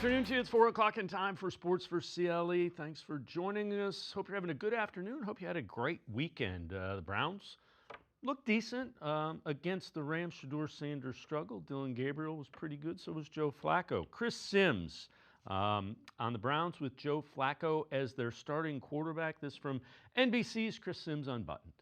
afternoon to you. It's 4 o'clock in time for Sports4CLE. Thanks for joining us. Hope you're having a good afternoon. Hope you had a great weekend. The Browns looked decent against the Rams. Shadeur Sanders struggled. Dylan Gabriel was pretty good. So was Joe Flacco. Chris Sims on the Browns with Joe Flacco as their starting quarterback. This from NBC's Chris Sims Unbuttoned.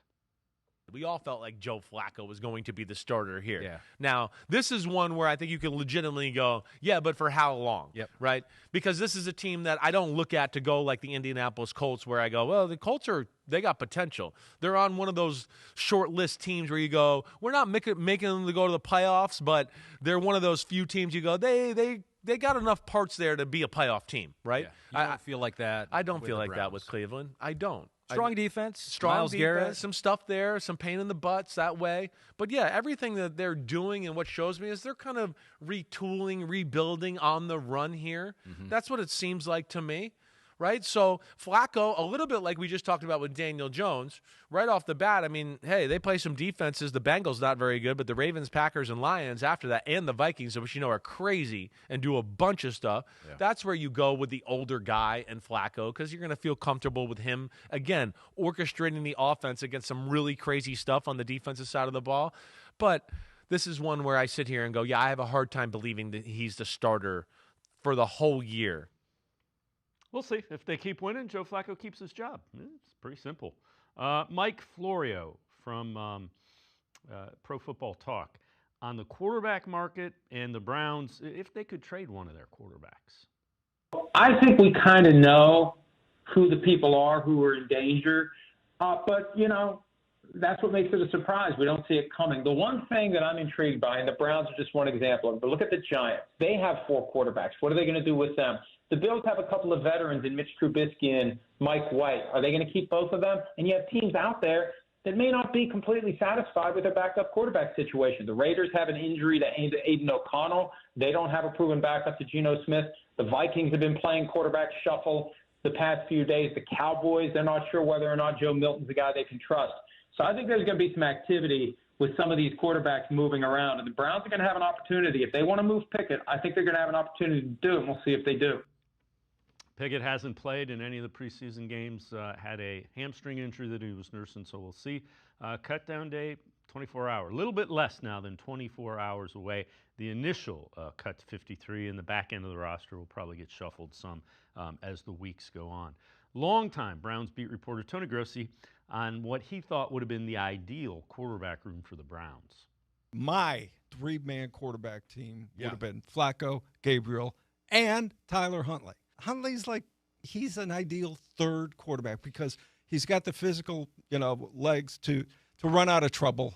We all felt like Joe Flacco was going to be the starter here. Yeah. Now, this is one where I think you can legitimately go, yeah, but for how long? Yep. Right? Because this is a team that I don't look at to go like the Indianapolis Colts where I go, well, the Colts they got potential. They're on one of those short list teams where you go, we're not making them to go to the playoffs, but they're one of those few teams you go, they got enough parts there to be a playoff team, right? Yeah. You don't feel like that. I don't feel like that with Cleveland. I don't. Strong defense, strong Myles defense, Garrett. some stuff there, some pain in the butts that way. But yeah, everything that they're doing and what shows me is they're kind of retooling, rebuilding on the run here. Mm-hmm. That's what it seems like to me, right? So Flacco, a little bit like we just talked about with Daniel Jones, right off the bat, I mean, hey, they play some defenses. The Bengals not very good, but the Ravens, Packers, and Lions after that, and the Vikings, which you know are crazy and do a bunch of stuff. Yeah. That's where you go with the older guy and Flacco because you're going to feel comfortable with him, again, orchestrating the offense against some really crazy stuff on the defensive side of the ball. But this is one where I sit here and go, yeah, I have a hard time believing that he's the starter for the whole year. We'll see. If they keep winning, Joe Flacco keeps his job. It's pretty simple. Mike Florio from Pro Football Talk on the quarterback market and the Browns, if they could trade one of their quarterbacks. I think we kind of know who the people are who are in danger. But, you know, that's what makes it a surprise. We don't see it coming. The one thing that I'm intrigued by, and the Browns are just one example, but look at the Giants. They have 4 quarterbacks. What are they going to do with them? The Bills have a couple of veterans in Mitch Trubisky and Mike White. Are they going to keep both of them? And you have teams out there that may not be completely satisfied with their backup quarterback situation. The Raiders have an injury to Aiden O'Connell. They don't have a proven backup to Geno Smith. The Vikings have been playing quarterback shuffle the past few days. The Cowboys, they're not sure whether or not Joe Milton's the guy they can trust. So I think there's going to be some activity with some of these quarterbacks moving around. And the Browns are going to have an opportunity. If they want to move Pickett, I think they're going to have an opportunity to do it, and we'll see if they do. Pickett hasn't played in any of the preseason games, had a hamstring injury that he was nursing, so we'll see. Cut down day, 24 hours. A little bit less now than 24 hours away. The initial cut's 53, and the back end of the roster will probably get shuffled some as the weeks go on. Longtime Browns beat reporter Tony Grossi on what he thought would have been the ideal quarterback room for the Browns. My 3-man quarterback team would have been Flacco, Gabriel, and Tyler Huntley. Huntley's he's an ideal third quarterback because he's got the physical, legs to run out of trouble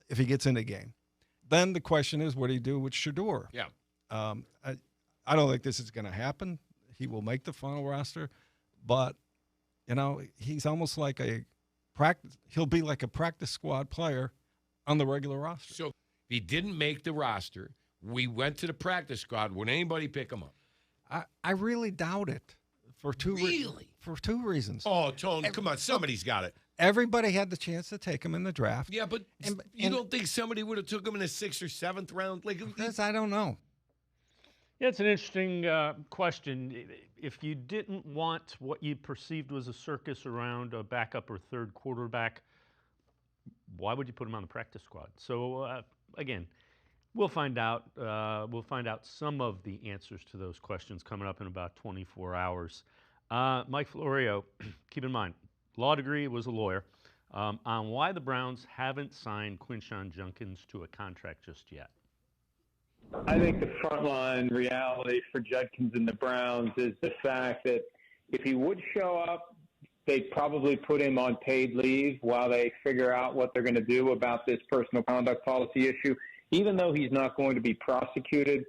if he gets in the game. Then the question is, what do you do with Shedeur? Yeah. I don't think this is going to happen. He will make the final roster, but he's almost like he'll be like a practice squad player on the regular roster. So if he didn't make the roster, we went to the practice squad. Would anybody pick him up? I really doubt it for two reasons. Oh, Tony, come on. Somebody's got it. Everybody had the chance to take him in the draft. Yeah, but you don't think somebody would have took him in the 6th or 7th round? Because I don't know. Yeah, it's an interesting question. If you didn't want what you perceived was a circus around a backup or third quarterback, why would you put him on the practice squad? So, again, we'll find out. We'll find out some of the answers to those questions coming up in about 24 hours. Mike Florio, keep in mind, law degree, was a lawyer, on why the Browns haven't signed Quinshon Judkins to a contract just yet. I think the frontline reality for Judkins and the Browns is the fact that if he would show up, they'd probably put him on paid leave while they figure out what they're going to do about this personal conduct policy issue. Even though he's not going to be prosecuted,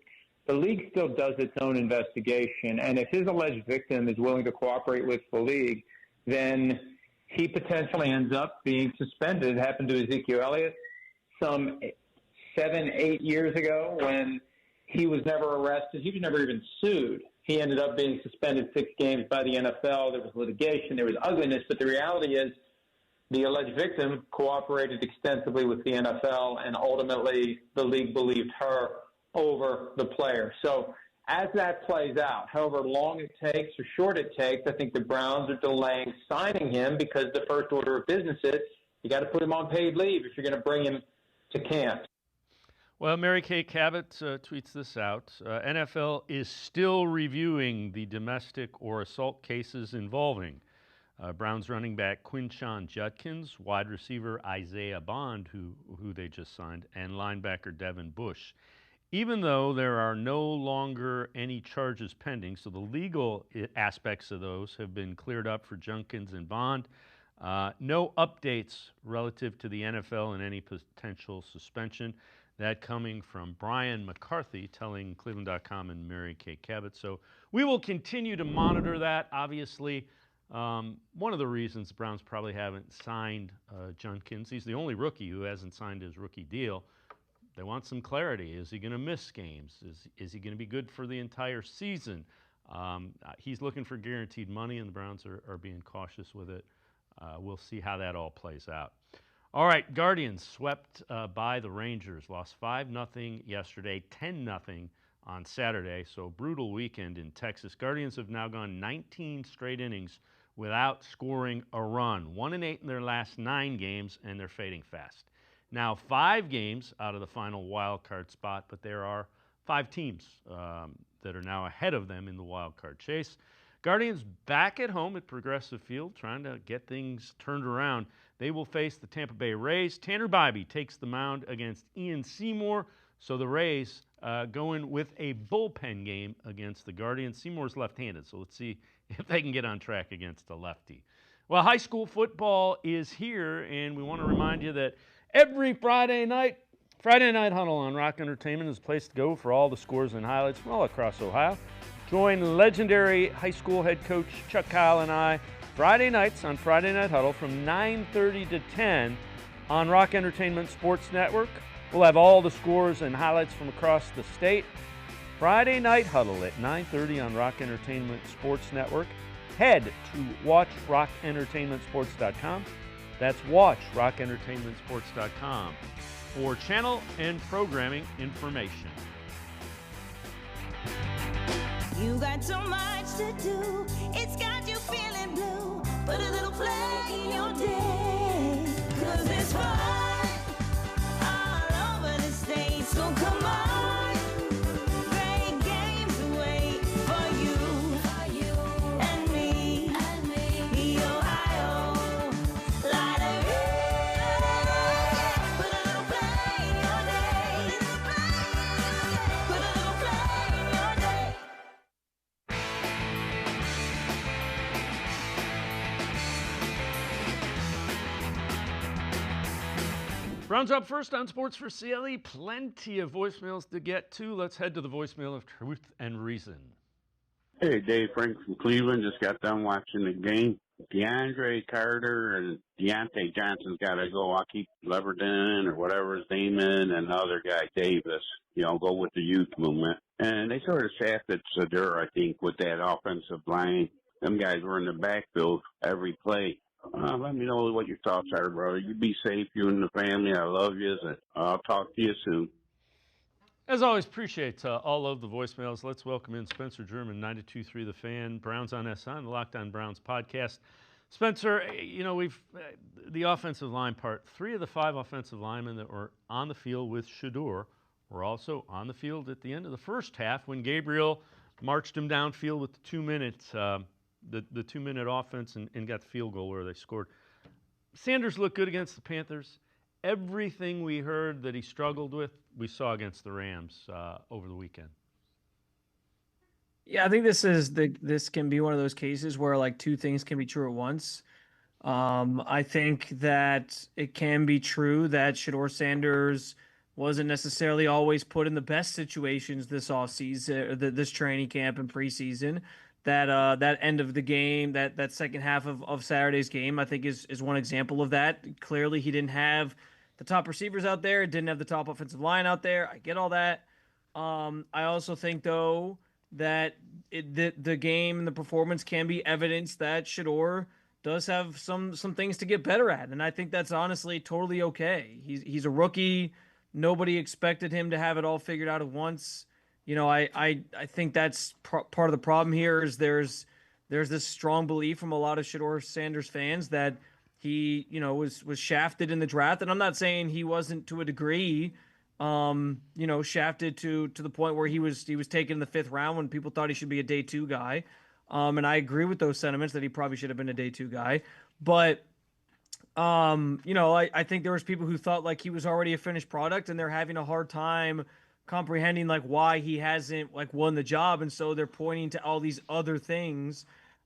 the league still does its own investigation. And if his alleged victim is willing to cooperate with the league, then he potentially ends up being suspended. It happened to Ezekiel Elliott some 7-8 years ago when he was never arrested. He was never even sued. He ended up being suspended 6 games by the NFL. There was litigation. There was ugliness. But the reality is, the alleged victim cooperated extensively with the NFL, and ultimately the league believed her over the player. So as that plays out, however long it takes or short it takes, I think the Browns are delaying signing him because the first order of business is you got to put him on paid leave if you're going to bring him to camp. Well, Mary Kay Cabot tweets this out. NFL is still reviewing the domestic or assault cases involving Browns running back Quinshon Judkins, wide receiver Isaiah Bond, who they just signed, and linebacker Devin Bush. Even though there are no longer any charges pending, so the legal aspects of those have been cleared up for Judkins and Bond, no updates relative to the NFL and any potential suspension. That coming from Brian McCarthy telling cleveland.com and Mary Kay Cabot. So we will continue to monitor that. Obviously, one of the reasons the Browns probably haven't signed Judkins, he's the only rookie who hasn't signed his rookie deal. They want some clarity. Is he going to miss games? Is he going to be good for the entire season? He's looking for guaranteed money, and the Browns are being cautious with it. We'll see how that all plays out. All right, Guardians swept by the Rangers, lost 5-0 yesterday, 10-0 on Saturday, so brutal weekend in Texas. Guardians have now gone 19 straight innings without scoring a run, 1-8 in their last 9 games, and they're fading fast. Now 5 games out of the final wild card spot, but there are 5 teams that are now ahead of them in the wild card chase. Guardians back at home at Progressive Field, trying to get things turned around. They will face the Tampa Bay Rays. Tanner Bybee takes the mound against Ian Seymour, so the Rays going with a bullpen game against the Guardians. Seymour's left-handed, so let's see if they can get on track against a lefty. Well, high school football is here, and we want to remind you that every Friday night Huddle on Rock Entertainment is a place to go for all the scores and highlights from all across Ohio. Join legendary high school head coach Chuck Kyle and I Friday nights on Friday Night Huddle from 9:30 to 10 on Rock Entertainment Sports Network. We'll have all the scores and highlights from across the state. Friday Night Huddle at 9:30 on Rock Entertainment Sports Network. Head to watchrockentertainmentsports.com. That's watchrockentertainmentsports.com for channel and programming information. You got so much to do, it's got you feeling blue. Put a little play in your day, 'cause it's fun all over the state. So come on, great games wait for you and me. The Ohio Lottery. Put a little play in your day. Put a little play in your day. Browns up first on Sports4CLE. Plenty of voicemails to get to. Let's head to the voicemail of Truth and Reason. Hey, Dave Frank from Cleveland. Just got done watching the game. DeAndre Carter and Deontay Johnson's got to go. I'll keep Leverton or whatever his name is, and the other guy, Davis. Go with the youth movement. And they sort of shafted Shedeur, I think, with that offensive line. Them guys were in the backfield every play. Let me know what your thoughts are, brother. You be safe, you and the family. I love you. I'll talk to you soon. As always, appreciate all of the voicemails. Let's welcome in Spencer German, 92.3 The Fan, Browns on SI, the Locked On Browns podcast. Spencer, we've the offensive line part. 3 of the 5 offensive linemen that were on the field with Shedeur were also on the field at the end of the first half when Gabriel marched him downfield with the 2 minutes. The 2-minute offense and got the field goal where they scored. Sanders looked good against the Panthers. Everything we heard that he struggled with, we saw against the Rams over the weekend. Yeah, I think this can be one of those cases where like 2 things can be true at once. I think that it can be true that Shadeur Sanders wasn't necessarily always put in the best situations this offseason, this training camp and preseason. That end of the game, that second half of Saturday's game, I think is one example of that. Clearly, he didn't have the top receivers out there, didn't have the top offensive line out there. I get all that. I also think, though, that the game and the performance can be evidence that Shedeur does have some things to get better at, and I think that's honestly totally okay. He's a rookie. Nobody expected him to have it all figured out at once. I think that's part of the problem here is there's this strong belief from a lot of Shadeur Sanders fans that he, was shafted in the draft. And I'm not saying he wasn't to a degree, shafted to the point where he was taken in the 5th round when people thought he should be a day 2 guy. And I agree with those sentiments that he probably should have been a day 2 guy. But, I think there was people who thought like he was already a finished product and they're having a hard time comprehending like why he hasn't like won the job. And so they're pointing to all these other things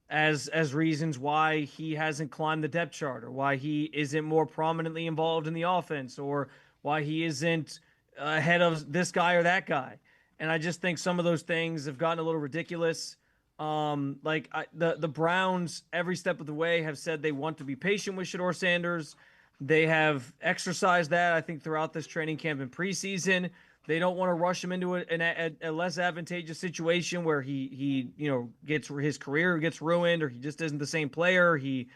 as reasons why he hasn't climbed the depth chart, or why he isn't more prominently involved in the offense, or why he isn't ahead of this guy or that guy. And I just think some of those things have gotten a little ridiculous. The Browns every step of the way have said they want to be patient with Shadeur Sanders. They have exercised that, I think, throughout this training camp and preseason. They don't want to rush him into a less advantageous situation where he gets his career gets ruined, or he just isn't the same player. He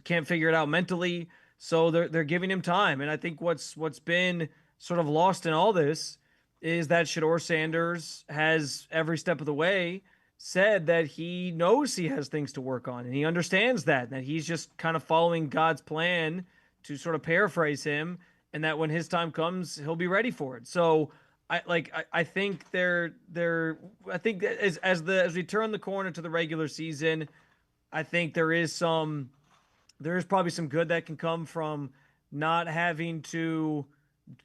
can't figure it out mentally. So they're giving him time. And I think what's been sort of lost in all this is that Shadeur Sanders has every step of the way said that he knows he has things to work on, and he understands that he's just kind of following God's plan, to sort of paraphrase him, and that when his time comes, he'll be ready for it. So I think I think that as we turn the corner to the regular season, I think there is probably some good that can come from not having to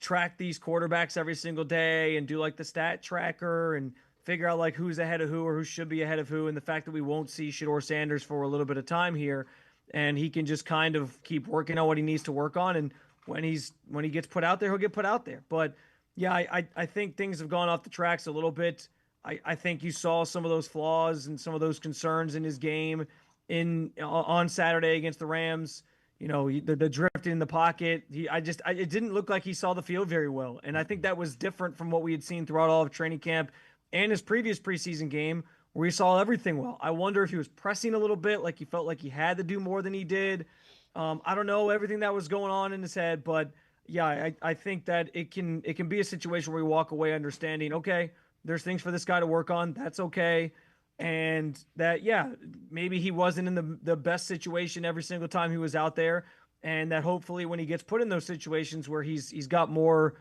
track these quarterbacks every single day and do like the stat tracker and figure out like who's ahead of who or who should be ahead of who. And the fact that we won't see Shadeur Sanders for a little bit of time here, and he can just kind of keep working on what he needs to work on. And when he gets put out there, he'll get put out there. But yeah, I think things have gone off the tracks a little bit. I think you saw some of those flaws and some of those concerns in his game on Saturday against the Rams. The drifting in the pocket. It didn't look like he saw the field very well. And I think that was different from what we had seen throughout all of training camp and his previous preseason game, where he saw everything well. I wonder if he was pressing a little bit, like he felt like he had to do more than he did. I don't know everything that was going on in his head, but yeah, I think that it can be a situation where we walk away understanding, okay, there's things for this guy to work on. That's okay. And that, yeah, maybe he wasn't in the best situation every single time he was out there. And that hopefully when he gets put in those situations where he's got more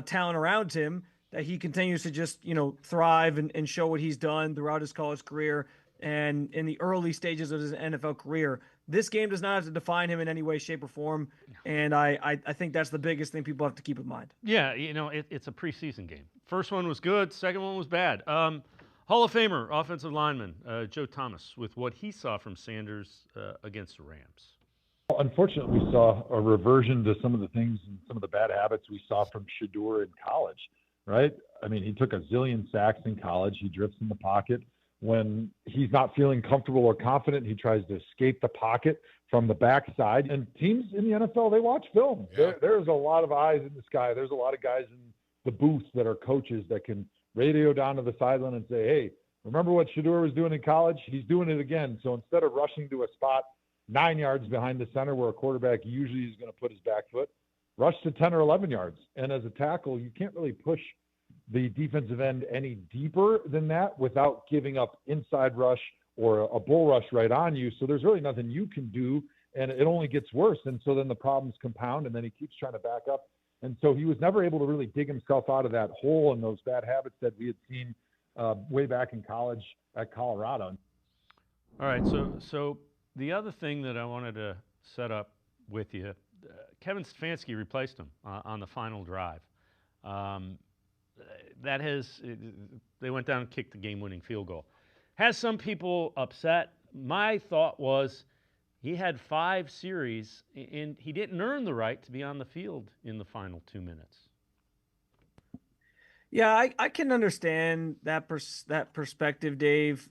talent around him, that he continues to just, thrive and show what he's done throughout his college career and in the early stages of his NFL career. This game does not have to define him in any way, shape, or form. And I think that's the biggest thing people have to keep in mind. Yeah, it's a preseason game. First one was good. Second one was bad. Hall of Famer, offensive lineman, Joe Thomas, with what he saw from Sanders against the Rams. Unfortunately, we saw a reversion to some of the things and some of the bad habits we saw from Shedeur in college, right? I mean, he took a zillion sacks in college. He drifts in the pocket. When he's not feeling comfortable or confident, he tries to escape the pocket from the backside. And teams in the NFL, they watch film. Yeah. There's a lot of eyes in this guy. There's a lot of guys in the booth that are coaches that can radio down to the sideline and say, hey, remember what Shedeur was doing in college? He's doing it again. So instead of rushing to a spot 9 yards behind the center where a quarterback usually is going to put his back foot, rush to 10 or 11 yards. And as a tackle, you can't really push the defensive end any deeper than that without giving up inside rush or a bull rush right on you. So there's really nothing you can do, and it only gets worse. And so then the problems compound, and then he keeps trying to back up. And so he was never able to really dig himself out of that hole and those bad habits that we had seen way back in college at Colorado. All right, so the other thing that I wanted to set up with you, Kevin Stefanski replaced him on the final drive. They went down and kicked the game-winning field goal. Has some people upset. My thought was he had 5 series, and he didn't earn the right to be on the field in the final 2 minutes. Yeah, I can understand that perspective, Dave.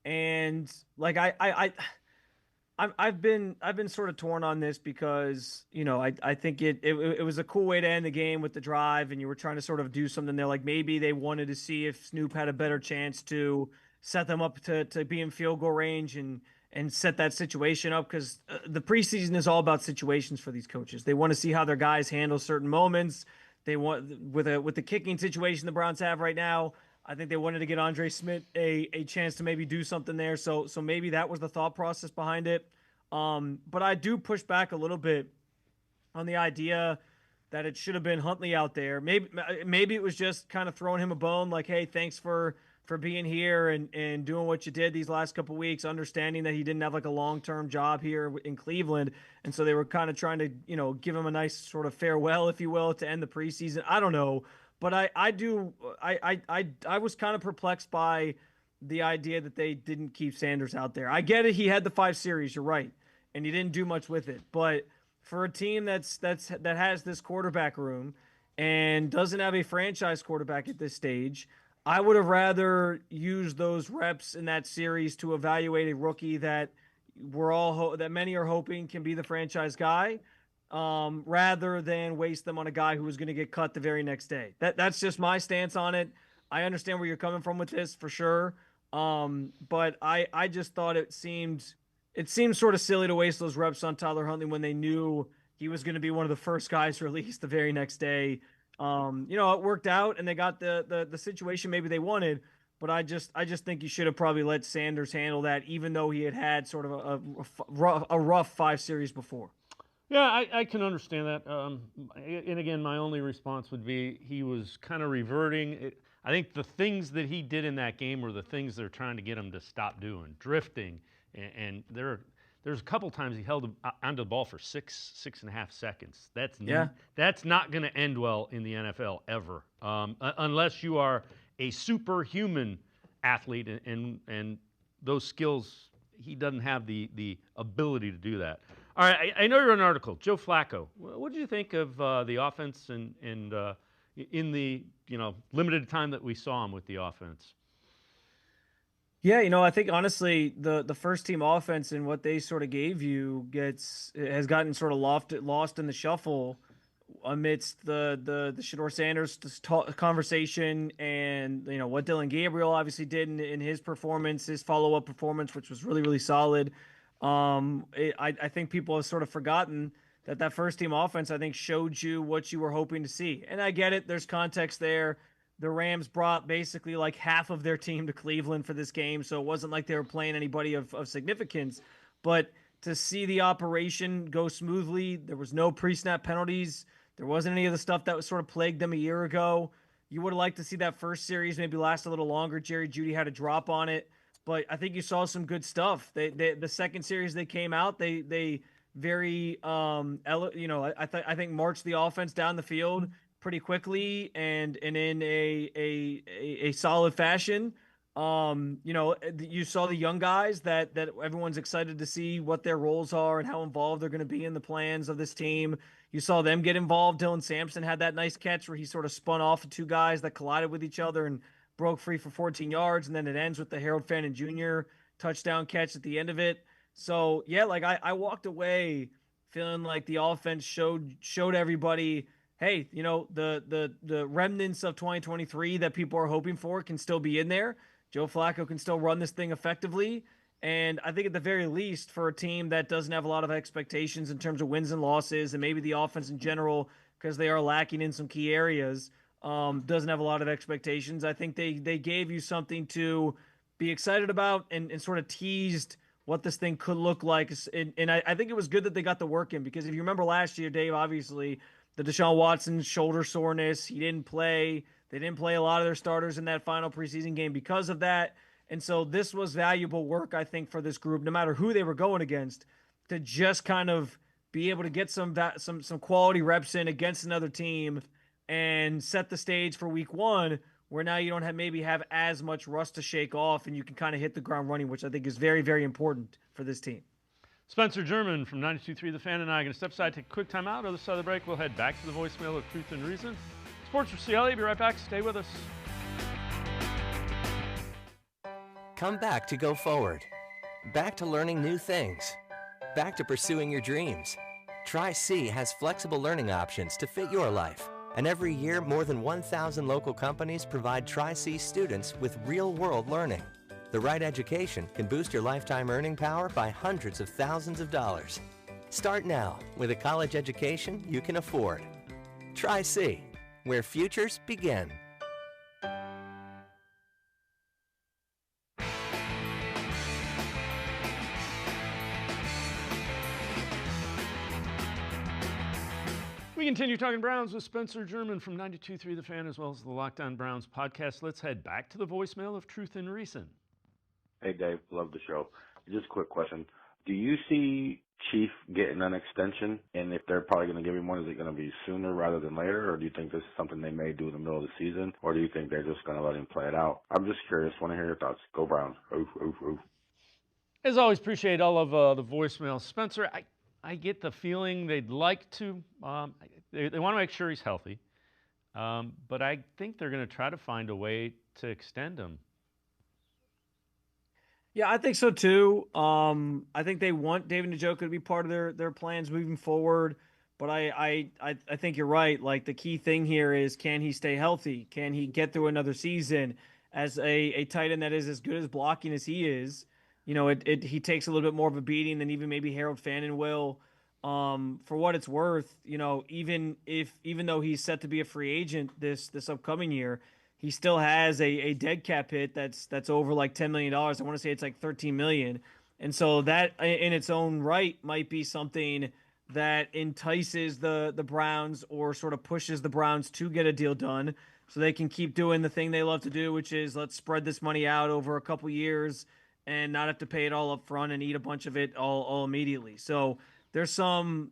And like I've been sort of torn on this because, I think it was a cool way to end the game with the drive, and you were trying to sort of do something there. Like maybe they wanted to see if Snoop had a better chance to set them up to be in field goal range and set that situation up, because the preseason is all about situations for these coaches. They want to see how their guys handle certain moments. They want with the kicking situation the Browns have right now. I think they wanted to get Andre Smith a chance to maybe do something there. So maybe that was the thought process behind it. But I do push back a little bit on the idea that it should have been Huntley out there. Maybe it was just kind of throwing him a bone, like, hey, thanks for being here and doing what you did these last couple weeks, understanding that he didn't have like a long-term job here in Cleveland. And so they were kind of trying to, give him a nice sort of farewell, if you will, to end the preseason. I don't know. But I was kind of perplexed by the idea that they didn't keep Sanders out there. I get it. He had the 5 series. You're right. And he didn't do much with it. But for a team that has this quarterback room and doesn't have a franchise quarterback at this stage, I would have rather used those reps in that series to evaluate a rookie that that many are hoping can be the franchise guy, rather than waste them on a guy who was going to get cut the very next day. That's just my stance on it. I understand where you're coming from with this for sure. But I just thought it seemed sort of silly to waste those reps on Tyler Huntley when they knew he was going to be one of the first guys released the very next day. It worked out and they got the situation maybe they wanted, but I just think you should have probably let Sanders handle that, even though he had sort of a rough 5 series before. Yeah, I can understand that. And again, my only response would be he was kind of reverting. I think the things that he did in that game were the things they're trying to get him to stop doing, drifting. And there's a couple times he held onto the ball for 6.5 seconds. That's not going to end well in the NFL ever, unless you are a superhuman athlete and those skills. He doesn't have the ability to do that. All right, I know you're an article, Joe Flacco. What did you think of the offense and in the limited time that we saw him with the offense? Yeah, I think honestly the first team offense and what they sort of gave you has gotten sort of lost in the shuffle amidst the Shadeur Sanders conversation and what Dylan Gabriel obviously did in his performance, his follow-up performance, which was really, really solid. I think people have sort of forgotten that first team offense, I think, showed you what you were hoping to see. And I get it. There's context there. The Rams brought basically like half of their team to Cleveland for this game, so it wasn't like they were playing anybody of significance. But to see the operation go smoothly, there was no pre-snap penalties. There wasn't any of the stuff that was sort of plagued them a year ago. You would have liked to see that first series maybe last a little longer. Jerry Jeudy had a drop on it, but I think you saw some good stuff. The second series they came out, they very I think marched the offense down the field pretty quickly and in a solid fashion. You saw the young guys that everyone's excited to see what their roles are and how involved they're going to be in the plans of this team. You saw them get involved. Dylan Sampson had that nice catch where he sort of spun off of 2 guys that collided with each other and broke free for 14 yards. And then it ends with the Harold Fannin Jr. touchdown catch at the end of it. So yeah, like I walked away feeling like the offense showed everybody, hey, the remnants of 2023 that people are hoping for can still be in there. Joe Flacco can still run this thing effectively. And I think at the very least, for a team that doesn't have a lot of expectations in terms of wins and losses, and maybe the offense in general, because they are lacking in some key areas, doesn't have a lot of expectations. I think they gave you something to be excited about and sort of teased what this thing could look like. And I think it was good that they got the work in, because if you remember last year, Dave, obviously the Deshaun Watson shoulder soreness, he didn't play. They didn't play a lot of their starters in that final preseason game because of that. And so this was valuable work, I think, for this group, no matter who they were going against, to just kind of be able to get some quality reps in against another team and set the stage for week 1, where now you don't have as much rust to shake off and you can kind of hit the ground running, which I think is very, very important for this team. Spencer German from 92.3 The Fan and I are going to step aside, take a quick time out. Other side of the break, we'll head back to the voicemail of Truth and Reason. Sports4CLE, be right back. Stay with us. Come back to go forward. Back to learning new things. Back to pursuing your dreams. Tri-C has flexible learning options to fit your life. And every year, more than 1,000 local companies provide Tri-C students with real-world learning. The right education can boost your lifetime earning power by hundreds of thousands of dollars. Start now with a college education you can afford. Tri-C. where futures begin. We continue talking Browns with Spencer German from 92.3 The Fan, as well as the Lockdown Browns podcast. Let's head back to the voicemail of Truth and Reason. Hey, Dave. Love the show. Just a quick question. Do you see Chief getting an extension? And if they're probably going to give him one, is it going to be sooner rather than later? Or do you think this is something they may do in the middle of the season? Or do you think they're just going to let him play it out? I'm just curious. Want to hear your thoughts. Go Browns. Oof, oof, oof. As always, appreciate all of the voicemails. Spencer, I get the feeling they'd like to. They want to make sure he's healthy. But I think they're going to try to find a way to extend him. Yeah, I think so too. I think they want David Njoku to be part of their plans moving forward. But I think you're right. Like, the key thing here is, can he stay healthy? Can he get through another season as a tight end that is as good as blocking as he is? You know, he takes a little bit more of a beating than even maybe Harold Fannin will. For what it's worth, you know, even though he's set to be a free agent this upcoming year, he still has a dead cap hit that's over like $10 million. I want to say it's like $13 million. And so that in its own right might be something that entices the Browns, or sort of pushes the Browns to get a deal done so they can keep doing the thing they love to do, which is let's spread this money out over a couple years and not have to pay it all up front and eat a bunch of it all immediately. So there's an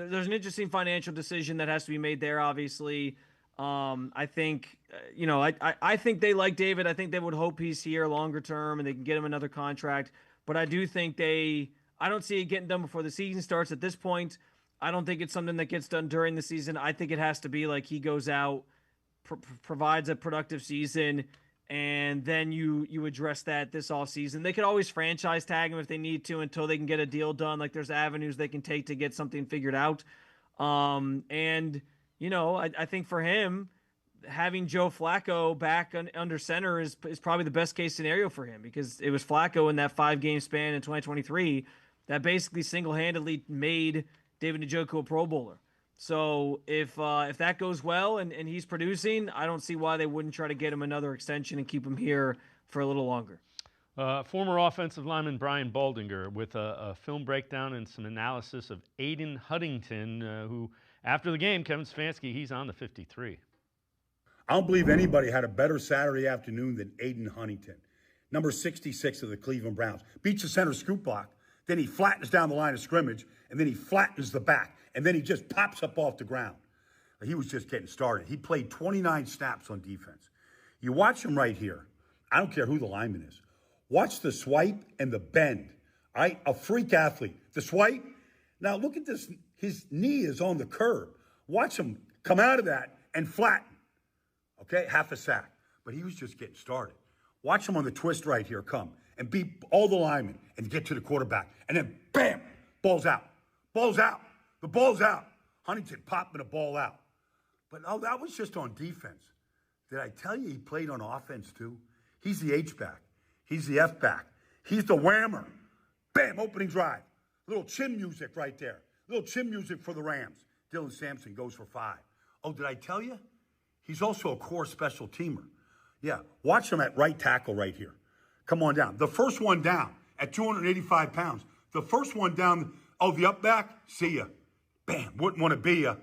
interesting financial decision that has to be made there, obviously. I think, I think they like David. I think they would hope he's here longer term and they can get him another contract. But I do think I don't see it getting done before the season starts at this point. I don't think it's something that gets done during the season. I think it has to be like he goes out, provides a productive season, and then you address that this offseason. They could always franchise tag him if they need to until they can get a deal done. Like, there's avenues they can take to get something figured out. And I think for him, having Joe Flacco back under center is probably the best case scenario for him, because it was Flacco in that 5-game span in 2023 that basically single-handedly made David Njoku a Pro Bowler. So if that goes well and he's producing, I don't see why they wouldn't try to get him another extension and keep him here for a little longer. Former offensive lineman Brian Baldinger with a film breakdown and some analysis of Aiden Huntington, who, after the game, Kevin Stefanski, he's on the 53. I don't believe anybody had a better Saturday afternoon than Aiden Huntington, number 66 of the Cleveland Browns. Beats the center scoop block, then he flattens down the line of scrimmage, and then he flattens the back, and then he just pops up off the ground. He was just getting started. He played 29 snaps on defense. You watch him right here. I don't care who the lineman is. Watch the swipe and the bend. A freak athlete. The swipe. Now look at this. His knee is on the curb. Watch him come out of that and flatten. Okay, half a sack. But he was just getting started. Watch him on the twist right here come and beat all the linemen and get to the quarterback. And then, bam, ball's out. Ball's out. The ball's out. Huntington popping the ball out. But that was just on defense. Did I tell you he played on offense too? He's the H-back. He's the F-back. He's the whammer. Bam, opening drive. Little chin music right there. Little chin music for the Rams. Dylan Sampson goes for 5. Oh, did I tell you? He's also a core special teamer. Yeah, watch him at right tackle right here. Come on down. The first one down at 285 pounds. The first one down, the up back, see ya. Bam, wouldn't want to be ya.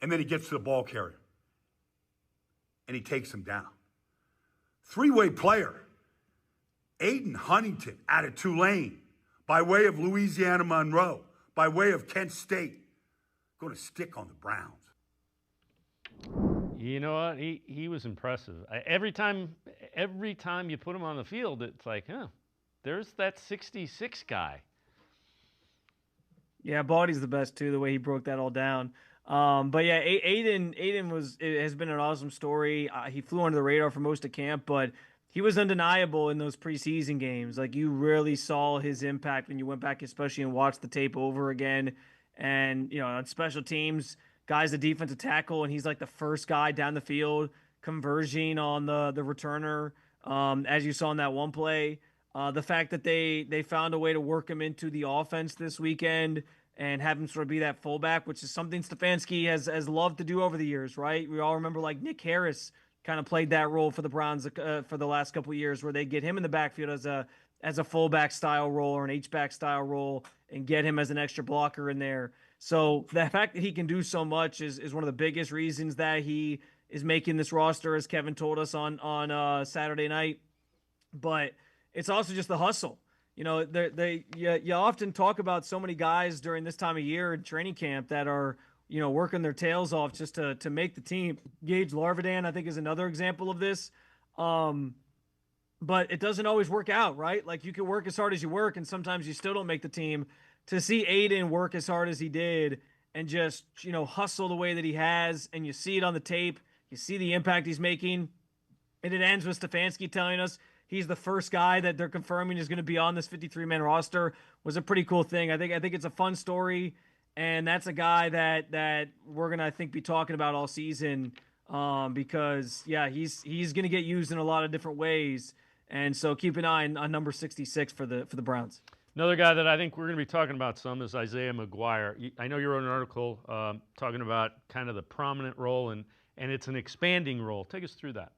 And then he gets to the ball carrier. And he takes him down. 3-way player. Aiden Huntington out of Tulane, by way of Louisiana Monroe, by way of Kent State, going to stick on the Browns. You know what? He was impressive. Every time you put him on the field, it's like, there's that 66 guy. Yeah, Baldy's the best too, the way he broke that all down. But yeah, Aiden has been an awesome story. He flew under the radar for most of camp, but he was undeniable in those preseason games. Like, you really saw his impact when you went back, especially and watched the tape over again. And, on special teams, guys, the defensive tackle, and he's like the first guy down the field converging on the returner, as you saw in that one play. The fact that they found a way to work him into the offense this weekend, and have him sort of be that fullback, which is something Stefanski has loved to do over the years, right? We all remember like Nick Harris kind of played that role for the Browns for the last couple of years, where they get him in the backfield as a fullback style role or an H-back style role and get him as an extra blocker in there. So the fact that he can do so much is one of the biggest reasons that he is making this roster, as Kevin told us on Saturday night. But it's also just the hustle. You know, you often talk about so many guys during this time of year in training camp that are, you know, working their tails off just to make the team. Gage Larvidan, I think, is another example of this. But it doesn't always work out, right? Like, you can work as hard as you work, and sometimes you still don't make the team. To see Aiden work as hard as he did and just, you know, hustle the way that he has, and you see it on the tape, you see the impact he's making, and it ends with Stefanski telling us he's the first guy that they're confirming is going to be on this 53-man roster, was a pretty cool thing. I think it's a fun story, and that's a guy that we're going to, I think, be talking about all season because, yeah, he's going to get used in a lot of different ways. And so keep an eye on number 66 for the Browns. Another guy that I think we're going to be talking about some is Isaiah McGuire. I know you wrote an article talking about kind of the prominent role, and it's an expanding role. Take us through that.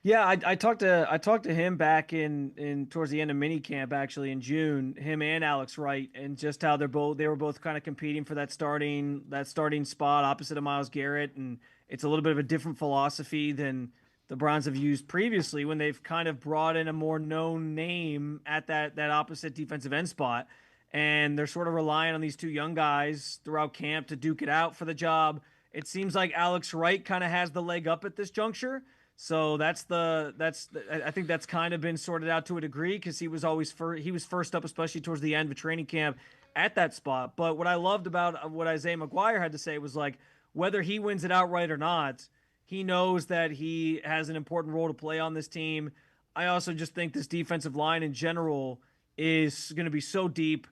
Yeah, I talked to him back in towards the end of minicamp, actually in June. Him and Alex Wright, and just how they were both kind of competing for that starting spot opposite of Myles Garrett, and it's a little bit of a different philosophy than the Browns have used previously when they've kind of brought in a more known name at that opposite defensive end spot, and they're sort of relying on these two young guys throughout camp to duke it out for the job. It seems like Alex Wright kind of has the leg up at this juncture. So I think that's kind of been sorted out to a degree, because he was first up, especially towards the end of training camp at that spot. But what I loved about what Isaiah McGuire had to say was, like, whether he wins it outright or not, he knows that he has an important role to play on this team. I also just think this defensive line in general is going to be so deep.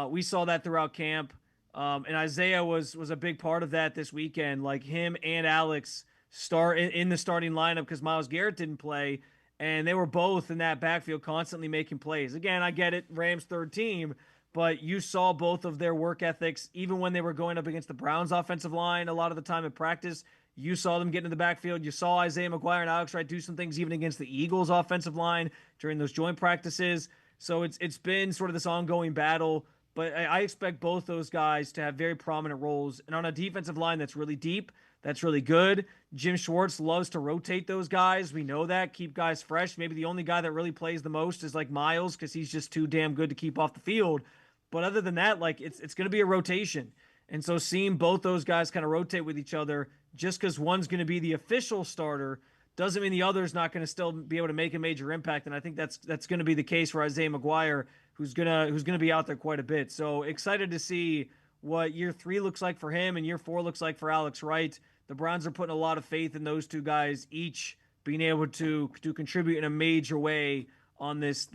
We saw that throughout camp, and Isaiah was a big part of that this weekend. Like, him and Alex start in the starting lineup because Myles Garrett didn't play, and they were both in that backfield constantly making plays. Again, I get it, Rams' third team, but you saw both of their work ethics even when they were going up against the Browns' offensive line a lot of the time in practice. You saw them get into the backfield. You saw Isaiah McGuire and Alex Wright do some things even against the Eagles' offensive line during those joint practices. So it's been sort of this ongoing battle, but I expect both those guys to have very prominent roles. And on a defensive line that's really deep, that's really good, Jim Schwartz loves to rotate those guys. We know that. Keep guys fresh. Maybe the only guy that really plays the most is like Myles, because he's just too damn good to keep off the field. But other than that, like, it's going to be a rotation. And so seeing both those guys kind of rotate with each other, just because one's going to be the official starter doesn't mean the other's not going to still be able to make a major impact. And I think that's going to be the case for Isaiah McGuire, who's gonna be out there quite a bit. So excited to see what year 3 looks like for him and year 4 looks like for Alex Wright. The Browns are putting a lot of faith in those two guys, each being able to contribute in a major way on this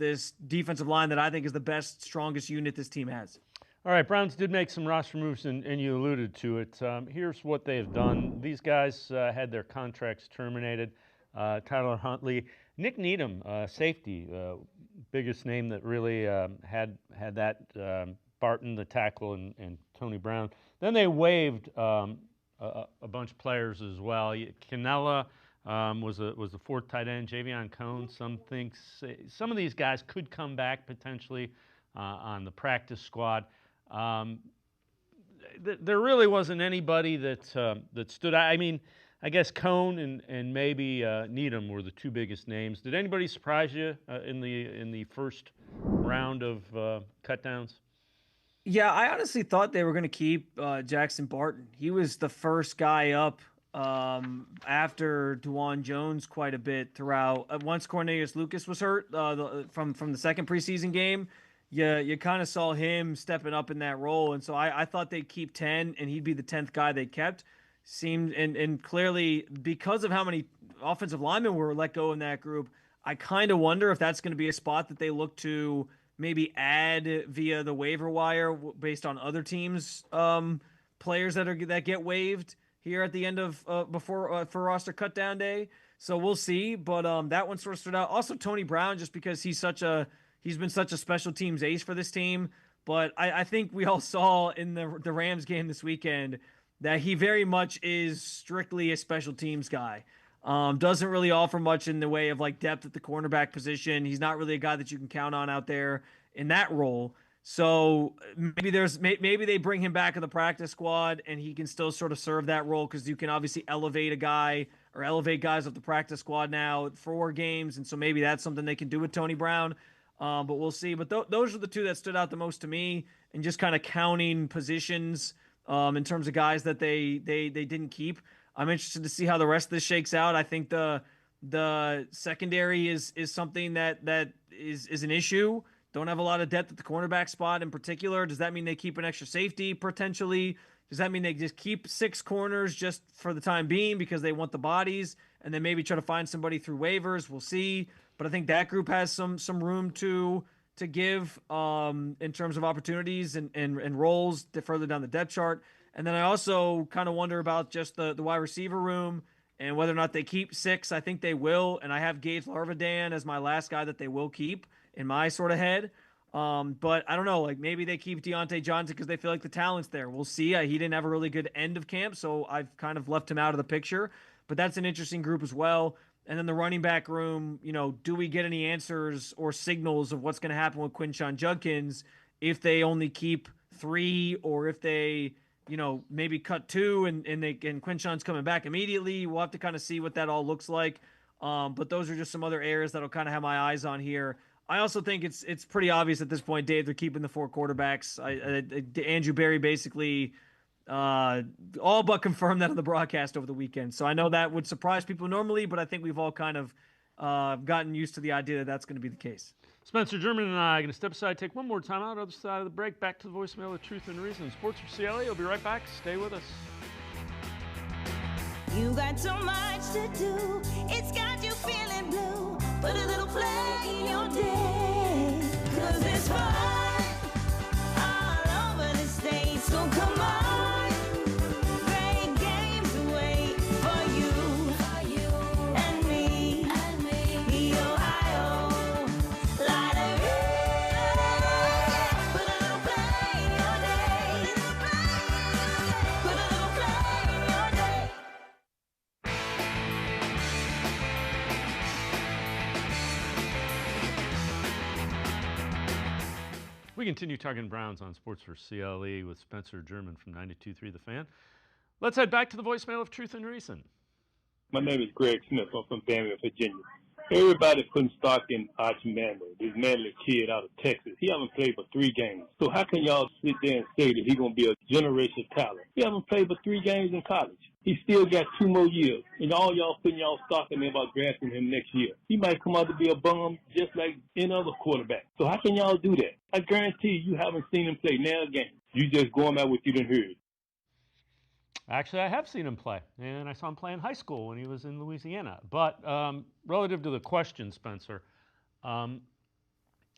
defensive line that I think is the best, strongest unit this team has. All right, Browns did make some roster moves, and you alluded to it. Here's what they've done. These guys had their contracts terminated. Tyler Huntley, Nick Needham, safety, biggest name that really had that, Barton, the tackle, and Tony Brown. Then they waived a bunch of players as well. Canella was the fourth tight end. Javion Cohn, some of these guys could come back potentially on the practice squad. There really wasn't anybody that stood out. I mean, I guess Cohn and maybe Needham were the two biggest names. Did anybody surprise you in the first round of cutdowns? Yeah, I honestly thought they were going to keep Jackson Barton. He was the first guy up after DeJuan Jones quite a bit throughout. Once Cornelius Lucas was hurt from the second preseason game, you kind of saw him stepping up in that role. And so I thought they'd keep 10, and he'd be the 10th guy they kept. And clearly, because of how many offensive linemen were let go in that group, I kind of wonder if that's going to be a spot that they look to maybe add via the waiver wire based on other teams' players that get waived here at the end of for roster cutdown day. So we'll see. But that one sort of stood out. Also, Tony Brown, just because he's been such a special teams ace for this team. But I think we all saw in the Rams game this weekend that he very much is strictly a special teams guy. Doesn't really offer much in the way of like depth at the cornerback position. He's not really a guy that you can count on out there in that role. So maybe they bring him back in the practice squad and he can still sort of serve that role, because you can obviously elevate a guy or elevate guys off the practice squad now for games, and so maybe that's something they can do with Tony Brown. But we'll see. But those are the two that stood out the most to me, and just kind of counting positions in terms of guys that they didn't keep. I'm interested to see how the rest of this shakes out. I think the secondary is something that is an issue. Don't have a lot of depth at the cornerback spot in particular. Does that mean they keep an extra safety potentially? Does that mean they just keep 6 corners just for the time being because they want the bodies, and then maybe try to find somebody through waivers? We'll see. But I think that group has some room to give in terms of opportunities and roles further down the depth chart. And then I also kind of wonder about just the wide receiver room and whether or not they keep 6. I think they will, and I have Gage Larvadan as my last guy that they will keep in my sort of head. But I don't know, like maybe they keep Deontay Johnson because they feel like the talent's there. We'll see. He didn't have a really good end of camp, so I've kind of left him out of the picture. But that's an interesting group as well. And then the running back room, do we get any answers or signals of what's going to happen with Quinshon Judkins if they only keep 3, or if they, maybe cut 2 and Quinshon's coming back immediately? We'll have to kind of see what that all looks like. But those are just some other areas that'll kind of have my eyes on here. I also think it's pretty obvious at this point, Dave, they're keeping the 4 quarterbacks. Andrew Berry basically all but confirmed that on the broadcast over the weekend. So I know that would surprise people normally, but I think we've all kind of gotten used to the idea that that's going to be the case. Spencer German and I are going to step aside, take one more time out, other side of the break, back to the voicemail of Truth and Reason. Sports4CLE, we'll be right back. Stay with us. You got so much to do, it's got you feeling blue. Put a little flag in your day, 'cause it's fun all over the state. So come on, great games away for you and me. The Ohio Lottery. Put a little flag in your day. Put a little flag in your day. We continue talking Browns on Sports4CLE with Spencer German from 92.3 The Fan. Let's head back to the voicemail of Truth and Reason. My name is Greg Smith. I'm from Birmingham, Virginia. Everybody putting stock in Archie Manley, this manly kid out of Texas. He haven't played for 3 games. So how can y'all sit there and say that he's going to be a generational talent? He haven't played for 3 games in college. He still got 2 more years. And all y'all putting y'all stock in there about drafting him next year. He might come out to be a bum just like any other quarterback. So how can y'all do that? I guarantee you haven't seen him play now a game. You just going out what you done heard. Actually, I have seen him play, and I saw him play in high school when he was in Louisiana. But relative to the question, Spencer,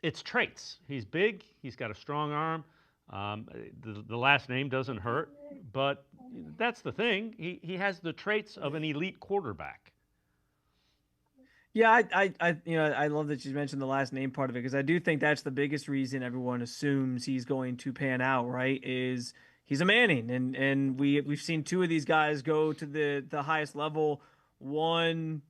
it's traits. He's big. He's got a strong arm. The last name doesn't hurt, but that's the thing. He has the traits of an elite quarterback. Yeah, I love that you mentioned the last name part of it, because I do think that's the biggest reason everyone assumes he's going to pan out, right? Is he's a Manning, and we've seen 2 of these guys go to the highest level. One